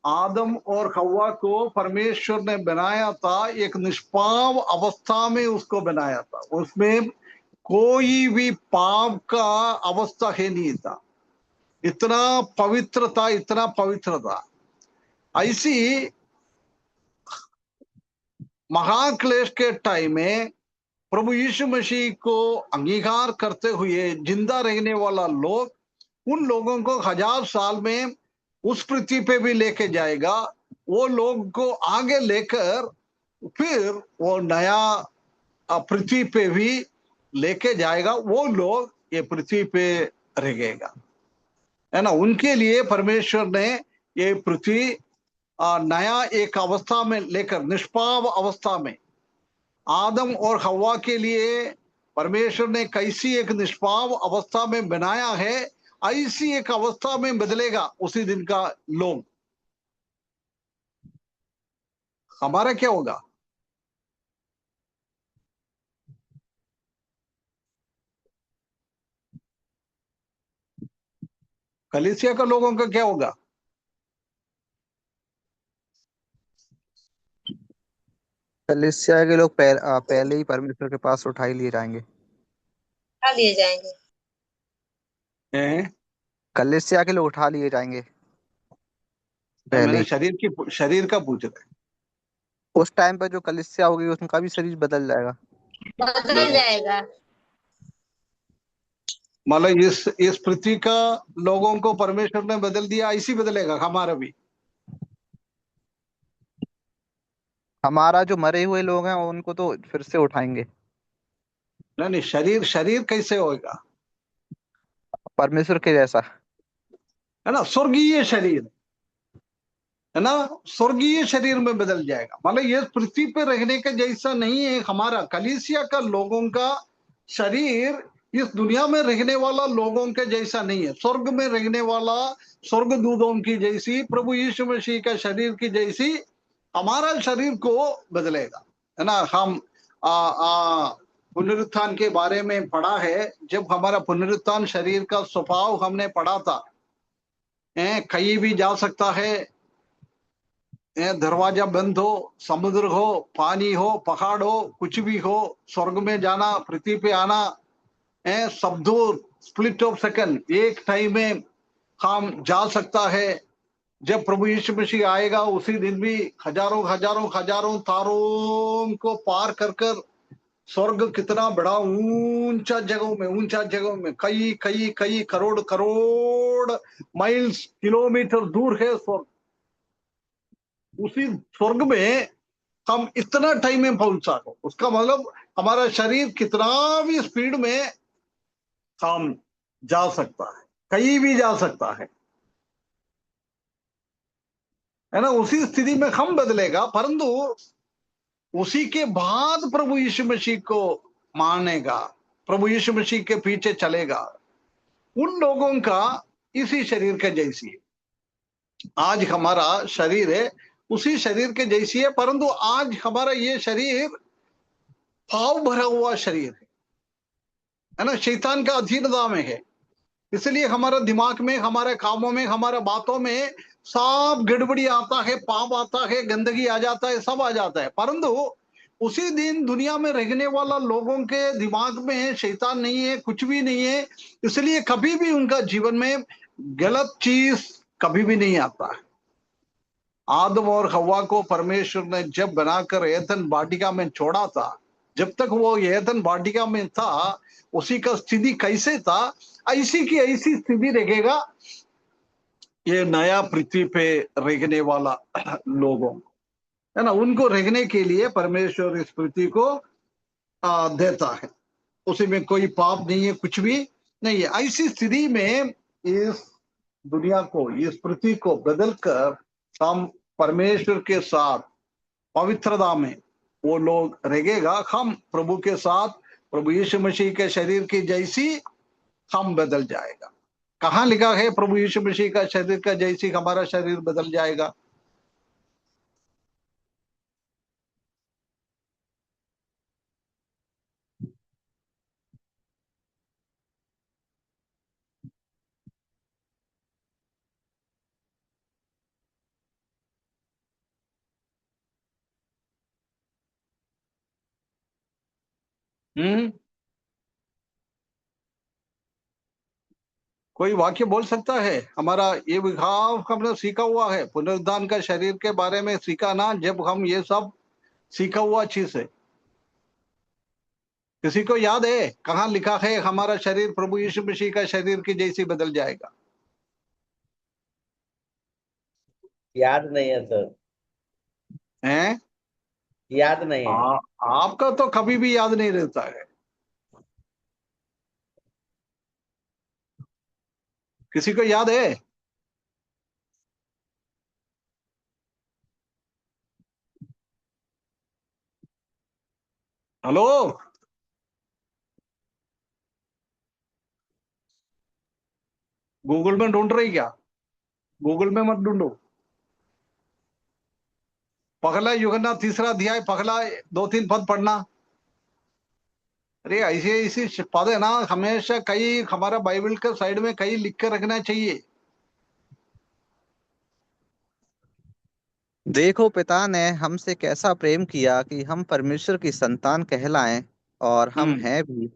[SPEAKER 1] आदम और हव्वा को परमेश्वर ने बनाया था, एक निष्पाप अवस्था में उसको बनाया था। उसमें कोई भी पाप का अवस्था ही नहीं था, इतना पवित्र था, इतना पवित्र था। ऐसी महाक्लेश के टाइम में प्रभु यीशु मसीह को अंगीकार करते हुए जिंदा रहने वाला लोग, उन लोगों को 1000 साल में उस पृथ्वी पे भी लेके जाएगा, वो लोग को आगे लेकर फिर वो नया पृथ्वी पे भी लेके जाएगा, वो लोग ये पृथ्वी पे रहेगा, है ना। उनके लिए परमेश्वर ने ये पृथ्वी नया एक अवस्था में लेकर, निष्पाप अवस्था में, आदम और हव्वा के लिए परमेश्वर ने कैसी एक निष्पाप अवस्था में बनाया है, ऐसी एक अवस्था में बदलेगा उसी दिन का लोग। हमारा क्या होगा? कलीसिया का लोगों का क्या होगा?
[SPEAKER 2] कलीसिया के लोग पहले ही परमेश्वर के पास उठाई लिए जाएंगे।
[SPEAKER 3] उठा लिए जाएंगे।
[SPEAKER 1] हैं?
[SPEAKER 2] कलीसिया के लोग उठा लिए जाएंगे पहले
[SPEAKER 1] मैंने
[SPEAKER 2] ही।
[SPEAKER 1] शरीर का पूछा था।
[SPEAKER 2] उस टाइम पर जो कलीसिया होगी उसका भी शरीर बदल जाएगा।
[SPEAKER 3] बदल जाएगा।
[SPEAKER 1] मतलब इस पृथ्वी का लोगों को परमेश्वर ने बदल दिया, ऐसी बदलेगा हमारा भी।
[SPEAKER 2] हमारा जो मरे हुए लोग हैं उनको तो फिर से उठाएंगे।
[SPEAKER 1] नहीं नहीं, शरीर कैसे होगा?
[SPEAKER 2] परमेश्वर के जैसा।
[SPEAKER 1] है ना, स्वर्गीय शरीर, है ना, स्वर्गीय शरीर में बदल जाएगा। मतलब ये पृथ्वी पे रहने का जैसा नहीं है हमारा कलीसिया का लोगों का शरीर, इस दुनिया में रहने वाला लोगों के जैसा नहीं है, स्वर्ग में रहने वाला स्वर्गदूतों की जैसी, प्रभु यीशु मसीह का शरीर की जैसी हमारा शरीर को बदलेगा, है ना। हम पुनरुत्थान के बारे में पढ़ा है, जब हमारा पुनरुत्थान शरीर का स्वभाव हमने पढ़ा था, कहीं भी जा सकता है, दरवाजा बंद हो, समुद्र हो, पानी हो, पहाड़ हो, कुछ भी हो, स्वर्ग में जाना, पृथ्वी पे आना, सब दूर, स्प्लिट ऑफ सेकंड, एक टाइम में हम जा सकता है। जब प्रभु यीशु मसीह आएगा उसी दिन भी हजारों हजारों हजारों तारों को पार कर कर, स्वर्ग कितना बड़ा ऊंचा जगहों में कई कई कई करोड़ करोड़ माइल्स, किलोमीटर दूर है स्वर्ग। उसी स्वर्ग में हम इतना टाइम में पहुंचा हो, उसका मतलब हमारा शरीर कितना भी स्पीड में हम जा सकता है, कहीं भी जा सकता है ना। उसी स्थिति में हम बदलेगा, परंतु उसी के बाद प्रभु यीशु मसीह को मानेगा, प्रभु यीशु मसीह के पीछे चलेगा, उन लोगों का इसी शरीर के जैसी है। आज हमारा शरीर है उसी शरीर के जैसी है, परंतु आज हमारा ये शरीर पाव भरा हुआ शरीर है ना, शैतान का अधीनता में है। इसलिए हमारा दिमाग में, हमारे कामों में, हमारे बातों में सब गड़बड़ी आता है, पाप आता है, गंदगी आ जाता है, सब आ जाता है। परंतु उसी दिन दुनिया में रहने वाला लोगों के दिमाग में शैतान नहीं है, कुछ भी नहीं है, इसलिए कभी भी उनका जीवन में गलत चीज कभी भी नहीं आता है। आदम और हव्वा को परमेश्वर ने जब बनाकर एदन वाटिका में छोड़ा था, जब तक वो एदन वाटिका में था उसी का स्थिति कैसे था, ऐसी की ऐसी स्थिति रहेगा ये नया पृथ्वी पे रहने वाला लोगों, है ना। उनको रहने के लिए परमेश्वर इस पृथ्वी को देता है, उसी में कोई पाप नहीं है कुछ भी, नहीं है। ऐसी स्थिति में इस दुनिया को, इस पृथ्वी को बदलकर हम परमेश्वर के साथ पवित्रता में वो लोग रहेगा। हम प्रभु के साथ, प्रभु यीशु मसीह के शरीर की जैसी हम बदल जाएगा। कहाँ लिखा है प्रभु यीशु मसीह का शरीर का जैसी हमारा शरीर बदल जाएगा? हम्म, कोई वाक्य बोल सकता है? हमारा ये विभाग हमने सीखा हुआ है, पुनरुद्धान का शरीर के बारे में सीखा ना, जब हम ये सब सीखा हुआ चीज है। किसी को याद है कहाँ लिखा है हमारा शरीर प्रभु यीशु मसीह का शरीर की जैसी बदल जाएगा?
[SPEAKER 4] याद नहीं है सर,
[SPEAKER 1] हैं?
[SPEAKER 4] याद नहीं है।
[SPEAKER 1] आपका तो कभी भी याद नहीं रहता है। किसी को याद है? हेलो, गूगल में ढूंढ रही क्या? गूगल में मत ढूंढो। पहला यूहन्ना 3 अध्याय पहला 2-3 पद पढ़ना। अरे ऐसे ऐसी पद है ना, हमेशा कई हमारा बाइबल के साइड में कई लिख कर रखना चाहिए।
[SPEAKER 2] देखो, पिता ने हमसे कैसा प्रेम किया कि हम परमेश्वर की संतान कहलाएं, और हम
[SPEAKER 1] हम्म,
[SPEAKER 2] हैं भी।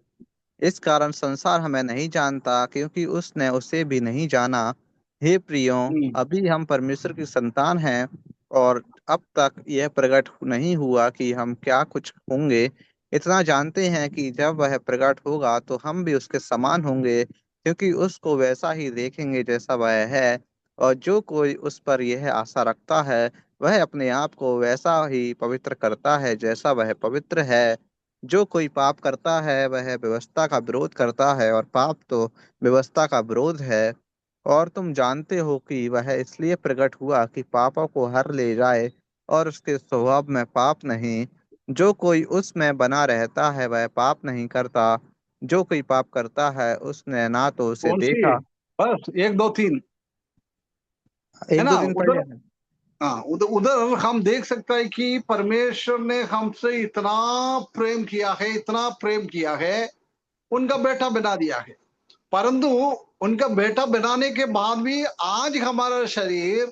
[SPEAKER 2] इस कारण संसार हमें नहीं जानता, क्योंकि उसने उसे भी नहीं जाना। हे प्रियो,
[SPEAKER 1] हम्म।
[SPEAKER 2] अभी हम परमेश्वर की संतान हैं, और अब तक यह प्रकट नहीं हुआ कि हम क्या कुछ होंगे। इतना जानते हैं कि जब वह प्रकट होगा तो हम भी उसके समान होंगे, क्योंकि उसको वैसा ही देखेंगे जैसा वह है। और जो कोई उस पर यह आशा रखता है, वह अपने आप को वैसा ही पवित्र करता है जैसा वह पवित्र है। जो कोई पाप करता है वह व्यवस्था का विरोध करता है, और पाप तो व्यवस्था का विरोध है। और तुम जानते हो कि वह इसलिए प्रकट हुआ कि पापों को हर ले जाए, और उसके स्वभाव में पाप नहीं। जो कोई उसमें बना रहता है वह पाप नहीं करता। जो कोई पाप करता है उसने ना तो उसे
[SPEAKER 1] कौन सी?
[SPEAKER 2] देखा।
[SPEAKER 1] बस 1 2 3 है
[SPEAKER 2] एक
[SPEAKER 1] ना
[SPEAKER 2] दो दिन पहले
[SPEAKER 1] उधर।
[SPEAKER 2] है।
[SPEAKER 1] हाँ, उधर उधर हम देख सकते हैं कि परमेश्वर ने हमसे इतना प्रेम किया है, इतना प्रेम किया है, उनका बेटा बना दिया है। परंतु उनका बेटा बनाने के बाद भी आज हमारा शरीर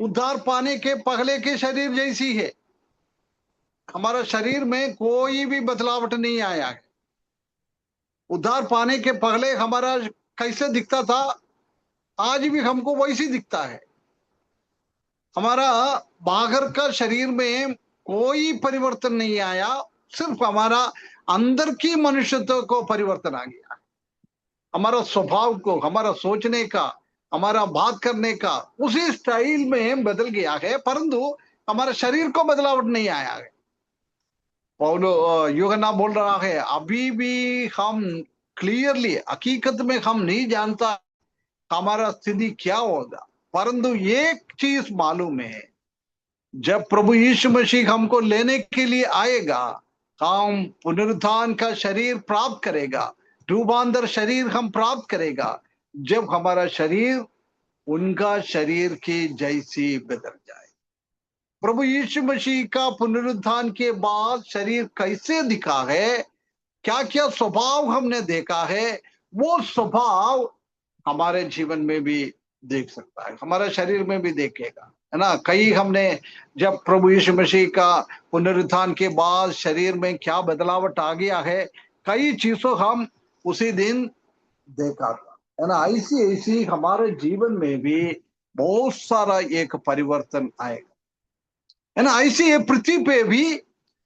[SPEAKER 1] उद्धार पाने के पहले के शरीर जैसी है। हमारा शरीर में कोई भी बदलावट नहीं आया है। उद्धार पाने के पहले हमारा कैसे दिखता था, आज भी हमको वैसी दिखता है। हमारा बाहर का शरीर में कोई परिवर्तन नहीं आया, सिर्फ हमारा अंदर की मनुष्यत्व को परिवर्तन आ गया। हमारा स्वभाव को, हमारा सोचने का, हमारा बात करने का उसी स्टाइल में बदल गया है, परंतु हमारे शरीर को बदलावट नहीं आया है। पौलो यूहन्ना बोल रहा है, अभी भी हम क्लियरली, हकीकत में हम नहीं जानता हमारा स्थिति क्या होगा, परंतु एक चीज मालूम है, जब प्रभु यीशु मसीह हमको लेने के लिए आएगा, हम पुनरुत्थान का शरीर प्राप्त करेगा, रूपांतर शरीर हम प्राप्त करेगा। जब हमारा शरीर उनका शरीर की जैसी बदल जाए। प्रभु यीशु मसीह का पुनरुत्थान के बाद शरीर कैसे दिखा है, क्या क्या स्वभाव हमने देखा है, वो स्वभाव हमारे जीवन में भी देख सकता है, हमारा शरीर में भी देखेगा, है ना। कई हमने जब प्रभु यीशु मसीह का पुनरुत्थान के बाद शरीर में क्या बदलावट आ गया है, कई चीजों हम उसी दिन देखा था, है ना। ऐसी ऐसी हमारे जीवन में भी बहुत सारा एक परिवर्तन आएगा, है ना। ऐसी ये पृथ्वी पे भी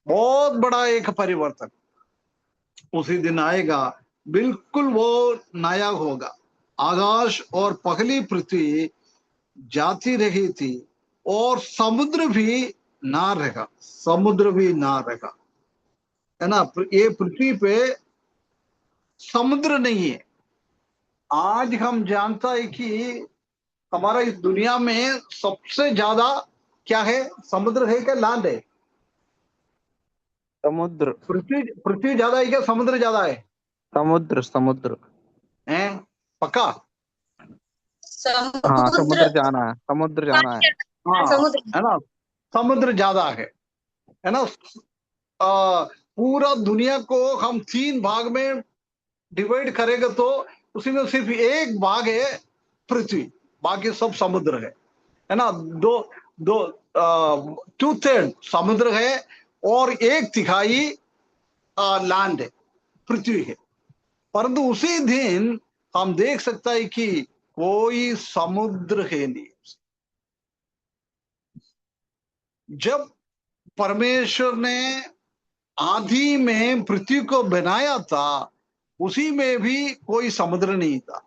[SPEAKER 1] बहुत बड़ा एक परिवर्तन उसी दिन आएगा। बिल्कुल वो नया होगा। आकाश और पहली पृथ्वी जाती रही थी, और समुद्र भी ना रहा, समुद्र भी ना रहा, है ना। ये पृथ्वी पे समुद्र नहीं है, आज हम जानता है कि हमारा इस दुनिया में सबसे ज्यादा क्या है, समुद्र है क्या लैंड है?
[SPEAKER 2] समुद्र।
[SPEAKER 1] पृथ्वी पृथ्वी ज्यादा है क्या समुद्र ज्यादा है?
[SPEAKER 2] समुद्र समुद्र।
[SPEAKER 1] हैं? पक्का?
[SPEAKER 2] हाँ,
[SPEAKER 3] समुद्र।
[SPEAKER 2] समुद्र जाना है, समुद्र जाना है।
[SPEAKER 3] पानी ज्यादा है,
[SPEAKER 1] हाँ,
[SPEAKER 3] समुद्र।
[SPEAKER 1] है ना, समुद्र ज्यादा है ना। पूरा दुनिया को हम 3 भाग में डिवाइड करेंगे तो उसी में सिर्फ एक भाग है पृथ्वी, बाकी सब समुद्र है ना। दो दो 2/3 समुद्र है और 1/3 लैंड है, पृथ्वी है। परंतु उसी दिन हम देख सकता है कि कोई समुद्र है नहीं। जब परमेश्वर ने आदि में पृथ्वी को बनाया था, उसी में भी कोई समुद्र नहीं था।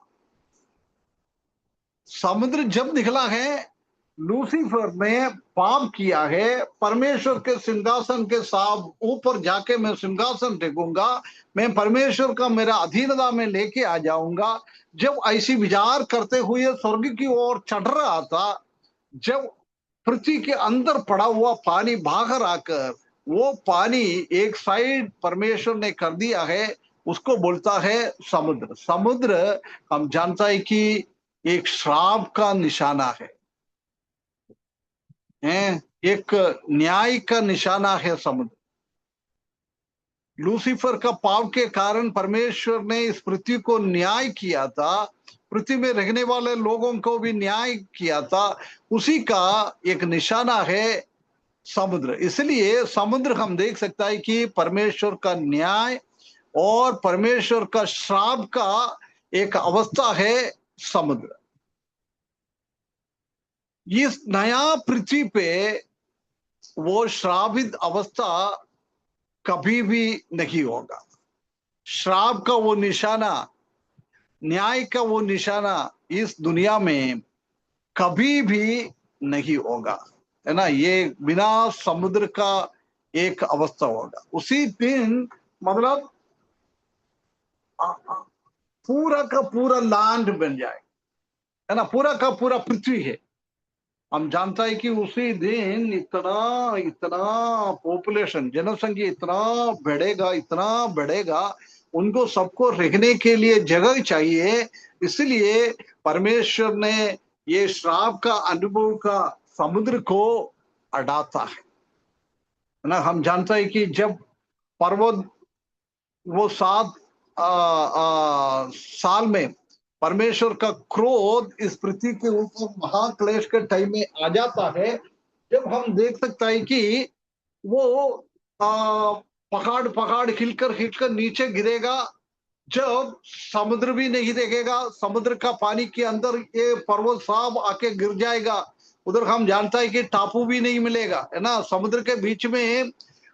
[SPEAKER 1] समुद्र जब निकला है, लूसीफर ने पाप किया है, परमेश्वर के सिंहासन के साथ ऊपर जाके मैं सिंहासन टेकूंगा, मैं परमेश्वर का मेरा अधीनता में लेके आ जाऊंगा। जब ऐसी विचार करते हुए स्वर्ग की ओर चढ़ रहा था, जब पृथ्वी के अंदर पड़ा हुआ पानी बाहर आकर वो पानी एक साइड परमेश्वर ने कर दिया है, उसको बोलता है समुद्र। समुद्र हम जानता है कि एक श्राप का निशाना है, एक न्याय का निशाना है समुद्र। लूसीफर का पाप के कारण परमेश्वर ने इस पृथ्वी को न्याय किया था, पृथ्वी में रहने वाले लोगों को भी न्याय किया था, उसी का एक निशाना है समुद्र। इसलिए समुद्र हम देख सकता है कि परमेश्वर का न्याय और परमेश्वर का श्राप का एक अवस्था है समुद्र। इस नया पृथ्वी पे वो श्रापित अवस्था कभी भी नहीं होगा। श्राप का वो निशाना, न्याय का वो निशाना इस दुनिया में कभी भी नहीं होगा, है ना। ये बिना समुद्र का एक अवस्था होगा। उसी दिन मतलब पूरा का पूरा लैंड बन जाए, है ना, पूरा का पूरा पृथ्वी है। हम जानता है कि उसी दिन इतना इतना पॉपुलेशन, जनसंख्या इतना बढ़ेगा, इतना बढ़ेगा, उनको सबको रहने के लिए जगह चाहिए। इसलिए परमेश्वर ने ये श्राप का अनुभव का समुद्र को अड़ाता है ना। हम जानता है कि जब पर्वत वो 7 साल में परमेश्वर का क्रोध इस पृथ्वी के ऊपर महाक्लेश के टाइम में आ जाता है, जब हम देख सकता है कि वो पहाड़ पहाड़ हिलकर हिलकर नीचे गिरेगा, जब समुद्र भी नहीं देखेगा, समुद्र का पानी के अंदर ये पर्वत साहब आके गिर जाएगा, उधर हम जानता है कि टापू भी नहीं मिलेगा, है ना। समुद्र के बीच में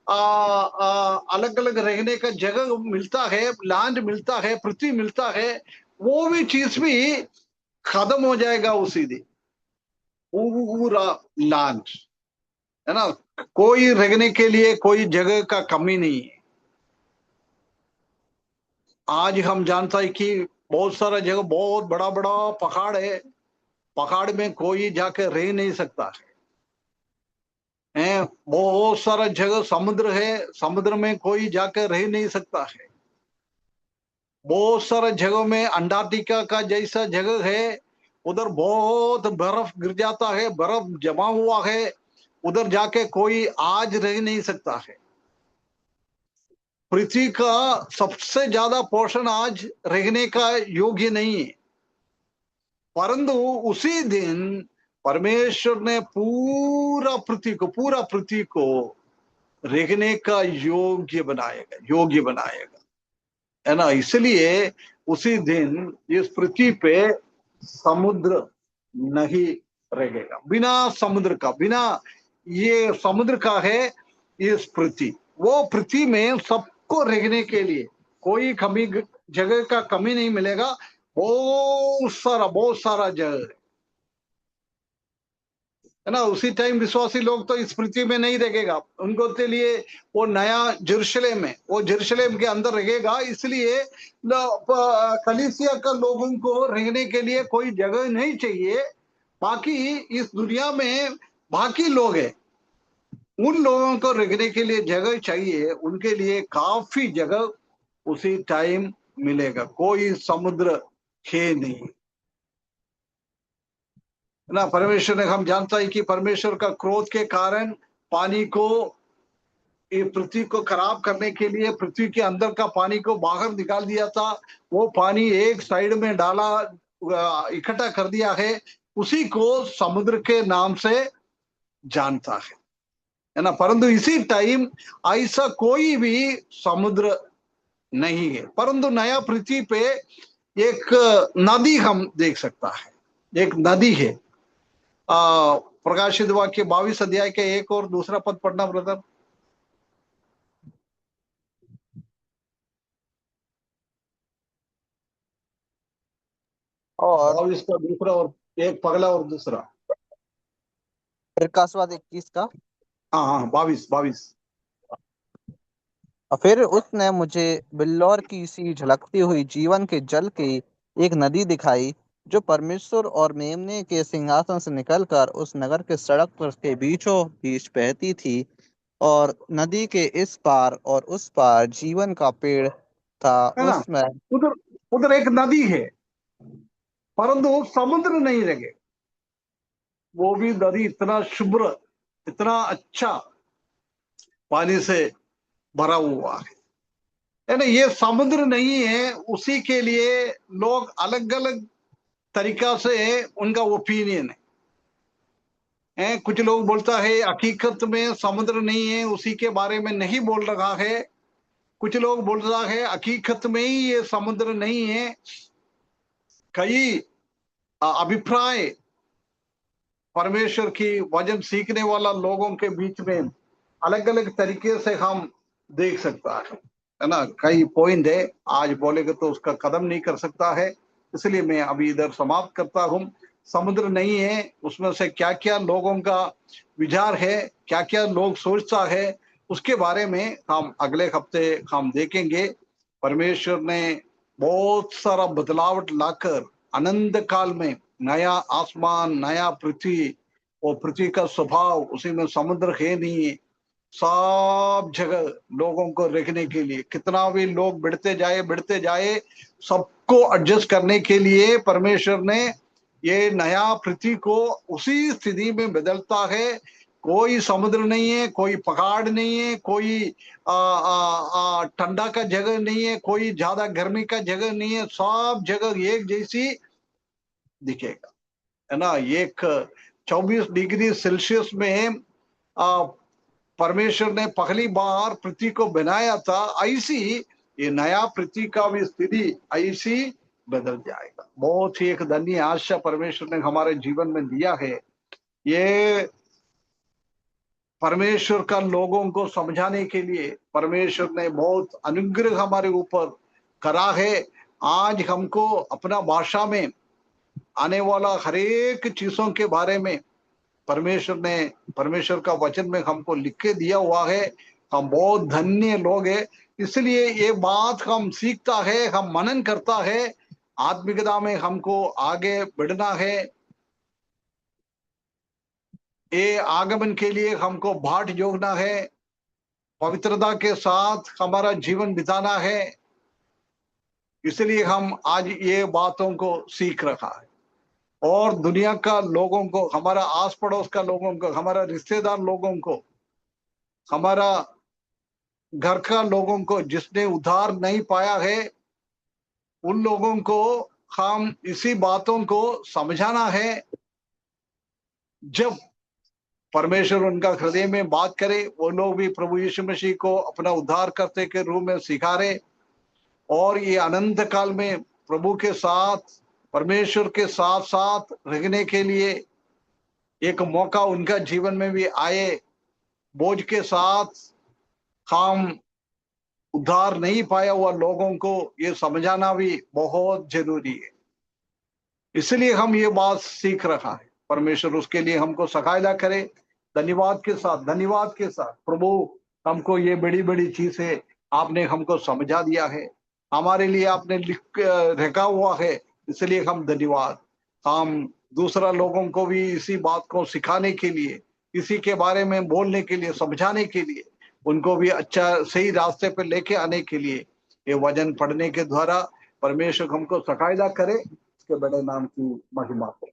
[SPEAKER 1] अलग अलग रहने का जगह मिलता है, लैंड मिलता है, पृथ्वी मिलता है, वो भी चीज भी खत्म हो जाएगा उसी दिन, पूरा लैंड, है ना। कोई रहने के लिए कोई जगह का कमी नहीं है। आज हम जानता है कि बहुत सारा जगह, बहुत बड़ा बड़ा पहाड़ है, पहाड़ में कोई जाकर रह नहीं सकता है। बहुत सारा जगह समुद्र है, समुद्र में कोई जाकर रह नहीं सकता है। बहुत सारा जगह में अंटार्कटिका का जैसा जगह है, उधर बहुत बर्फ गिर जाता है, बर्फ जमा हुआ है, उधर जाके कोई आज रह नहीं सकता है। पृथ्वी का सबसे ज्यादा पोर्शन आज रहने का योग्य नहीं है, परंतु उसी दिन परमेश्वर ने पूरा पृथ्वी को रहने का योग्य बनाएगा, योग्य बनाएगा, है ना। इसलिए उसी दिन इस पृथ्वी पे समुद्र नहीं रहेगा। बिना समुद्र का, बिना ये समुद्र का है इस पृथ्वी, वो पृथ्वी में सबको रहने के लिए कोई कमी, जगह का कमी नहीं मिलेगा। बहुत सारा जगह है ना। उसी टाइम विश्वासी लोग तो इस पृथ्वी में नहीं रहेगा, उनको के लिए वो नया जेरूशलेम है, वो जेरूशलेम के अंदर रहेगा। इसलिए कलीसिया का लोगों को रहने के लिए कोई जगह नहीं चाहिए। बाकी इस दुनिया में बाकी लोग हैं, उन लोगों को रहने के लिए जगह चाहिए, उनके लिए काफी जगह उसी टाइम मिलेगा। कोई समुद्र है नहीं, ना। परमेश्वर ने, हम जानता है कि परमेश्वर का क्रोध के कारण पानी को, ये पृथ्वी को खराब करने के लिए पृथ्वी के अंदर का पानी को बाहर निकाल दिया था। वो पानी एक साइड में डाला, इकट्ठा कर दिया है, उसी को समुद्र के नाम से जानता है ना। परंतु इसी टाइम ऐसा कोई भी समुद्र नहीं है, परंतु नया पृथ्वी पे एक नदी हम देख सकता है, एक नदी है। प्रकाशित वाक्य 22 अध्याय के 1 और 2 पद पढ़ना ब्रदर।
[SPEAKER 2] और
[SPEAKER 1] 22 का दूसरा, और एक पगला और दूसरा।
[SPEAKER 2] प्रकाशवाद 21 का।
[SPEAKER 1] हाँ हाँ, 22।
[SPEAKER 2] और फिर उसने मुझे बिल्लौर की सी झलकती हुई जीवन के जल की एक नदी दिखाई, जो परमेश्वर और मेमने के सिंहासन से निकलकर उस नगर के सड़क पर के बीचों बीच बहती थी। और नदी के इस पार और उस पार जीवन का पेड़ था।
[SPEAKER 1] है ना।
[SPEAKER 2] उसमें
[SPEAKER 1] उधर उधर एक नदी है, परंतु समुद्र नहीं लगे। वो भी नदी इतना शुभ्र, इतना अच्छा पानी से भरा हुआ है ना। ये समुद्र नहीं है, उसी के लिए लोग अलग अलग तरीका से उनका ओपिनियन है। कुछ लोग बोलता है हकीकत में समुद्र नहीं है, उसी के बारे में नहीं बोल रहा है। कुछ लोग बोल रहा है हकीकत में ही ये समुद्र नहीं है। कई अभिप्राय परमेश्वर की वचन सीखने वाला लोगों के बीच में अलग अलग तरीके से हम देख सकता है ना। कई पॉइंट है, आज बोलेगा तो उसका कदम नहीं कर सकता है, इसलिए मैं अभी इधर समाप्त करता हूं। समुद्र नहीं है, उसमें से क्या क्या लोगों का विचार है, क्या क्या लोग सोचता है, उसके बारे में हम अगले हफ्ते हम देखेंगे। परमेश्वर ने बहुत सारा बदलावट लाकर अनंत काल में नया आसमान, नया पृथ्वी, वो पृथ्वी का स्वभाव, उसी में समुद्र है नहीं, सब जगह लोगों को रखने के लिए, कितना भी लोग बढ़ते जाए सबको एडजस्ट करने के लिए परमेश्वर ने ये नया पृथ्वी को उसी स्थिति में बदलता है। कोई समुद्र नहीं है, कोई पहाड़ नहीं है, कोई ठंडा का जगह नहीं है, कोई ज्यादा गर्मी का जगह नहीं है, सब जगह एक जैसी दिखेगा, है ना। एक 24 डिग्री सेल्सियस में परमेश्वर ने पहली बार पृथ्वी को बनाया था, ऐसी ये नया पृथ्वी का भी स्थिति ऐसी बदल जाएगा। बहुत ही एक धन्य आशा परमेश्वर ने हमारे जीवन में दिया है। ये परमेश्वर का लोगों को समझाने के लिए परमेश्वर ने बहुत अनुग्रह हमारे ऊपर करा है। आज हमको अपना भाषा में आने वाला हरेक चीजों के बारे में परमेश्वर का वचन में हमको लिख के दिया हुआ है। हम बहुत धन्य लोग हैं, इसलिए ये बात हम सीखता है, हम मनन करता है, आत्मिकता में हमको आगे बढ़ना है। ये आगमन के लिए हमको बाट जोड़ना है, पवित्रता के साथ हमारा जीवन बिताना है। इसलिए हम आज ये बातों को सीख रखा है, और दुनिया का लोगों को, हमारा आस पड़ोस का लोगों को, हमारा रिश्तेदार लोगों को, हमारा घर का लोगों को जिसने उद्धार नहीं पाया है, उन लोगों को हम इसी बातों को समझाना है। जब परमेश्वर उनका हृदय में बात करे, वो लोग भी प्रभु यीशु मसीह को अपना उद्धार करते के रूप में स्वीकारे, और ये अनंत काल में प्रभु के साथ, परमेश्वर के साथ साथ रहने के लिए एक मौका उनका जीवन में भी आए। बोझ के साथ हम उद्धार नहीं पाया हुआ लोगों को ये समझाना भी बहुत जरूरी है। इसलिए हम ये बात सीख रखा है। परमेश्वर उसके लिए हमको सहायता करे। धन्यवाद के साथ प्रभु हमको ये बड़ी बड़ी चीजें आपने हमको समझा दिया है, हमारे लिए आपने लिख रखा हुआ है, इसलिए हम धन्यवाद। हम दूसरा लोगों को भी इसी बात को सिखाने के लिए, इसी के बारे में बोलने के लिए, समझाने के लिए, उनको भी अच्छा सही रास्ते पर लेके आने के लिए ये वचन पढ़ने के द्वारा परमेश्वर हमको सहायता करे। इसके बड़े नाम की महिमा हो।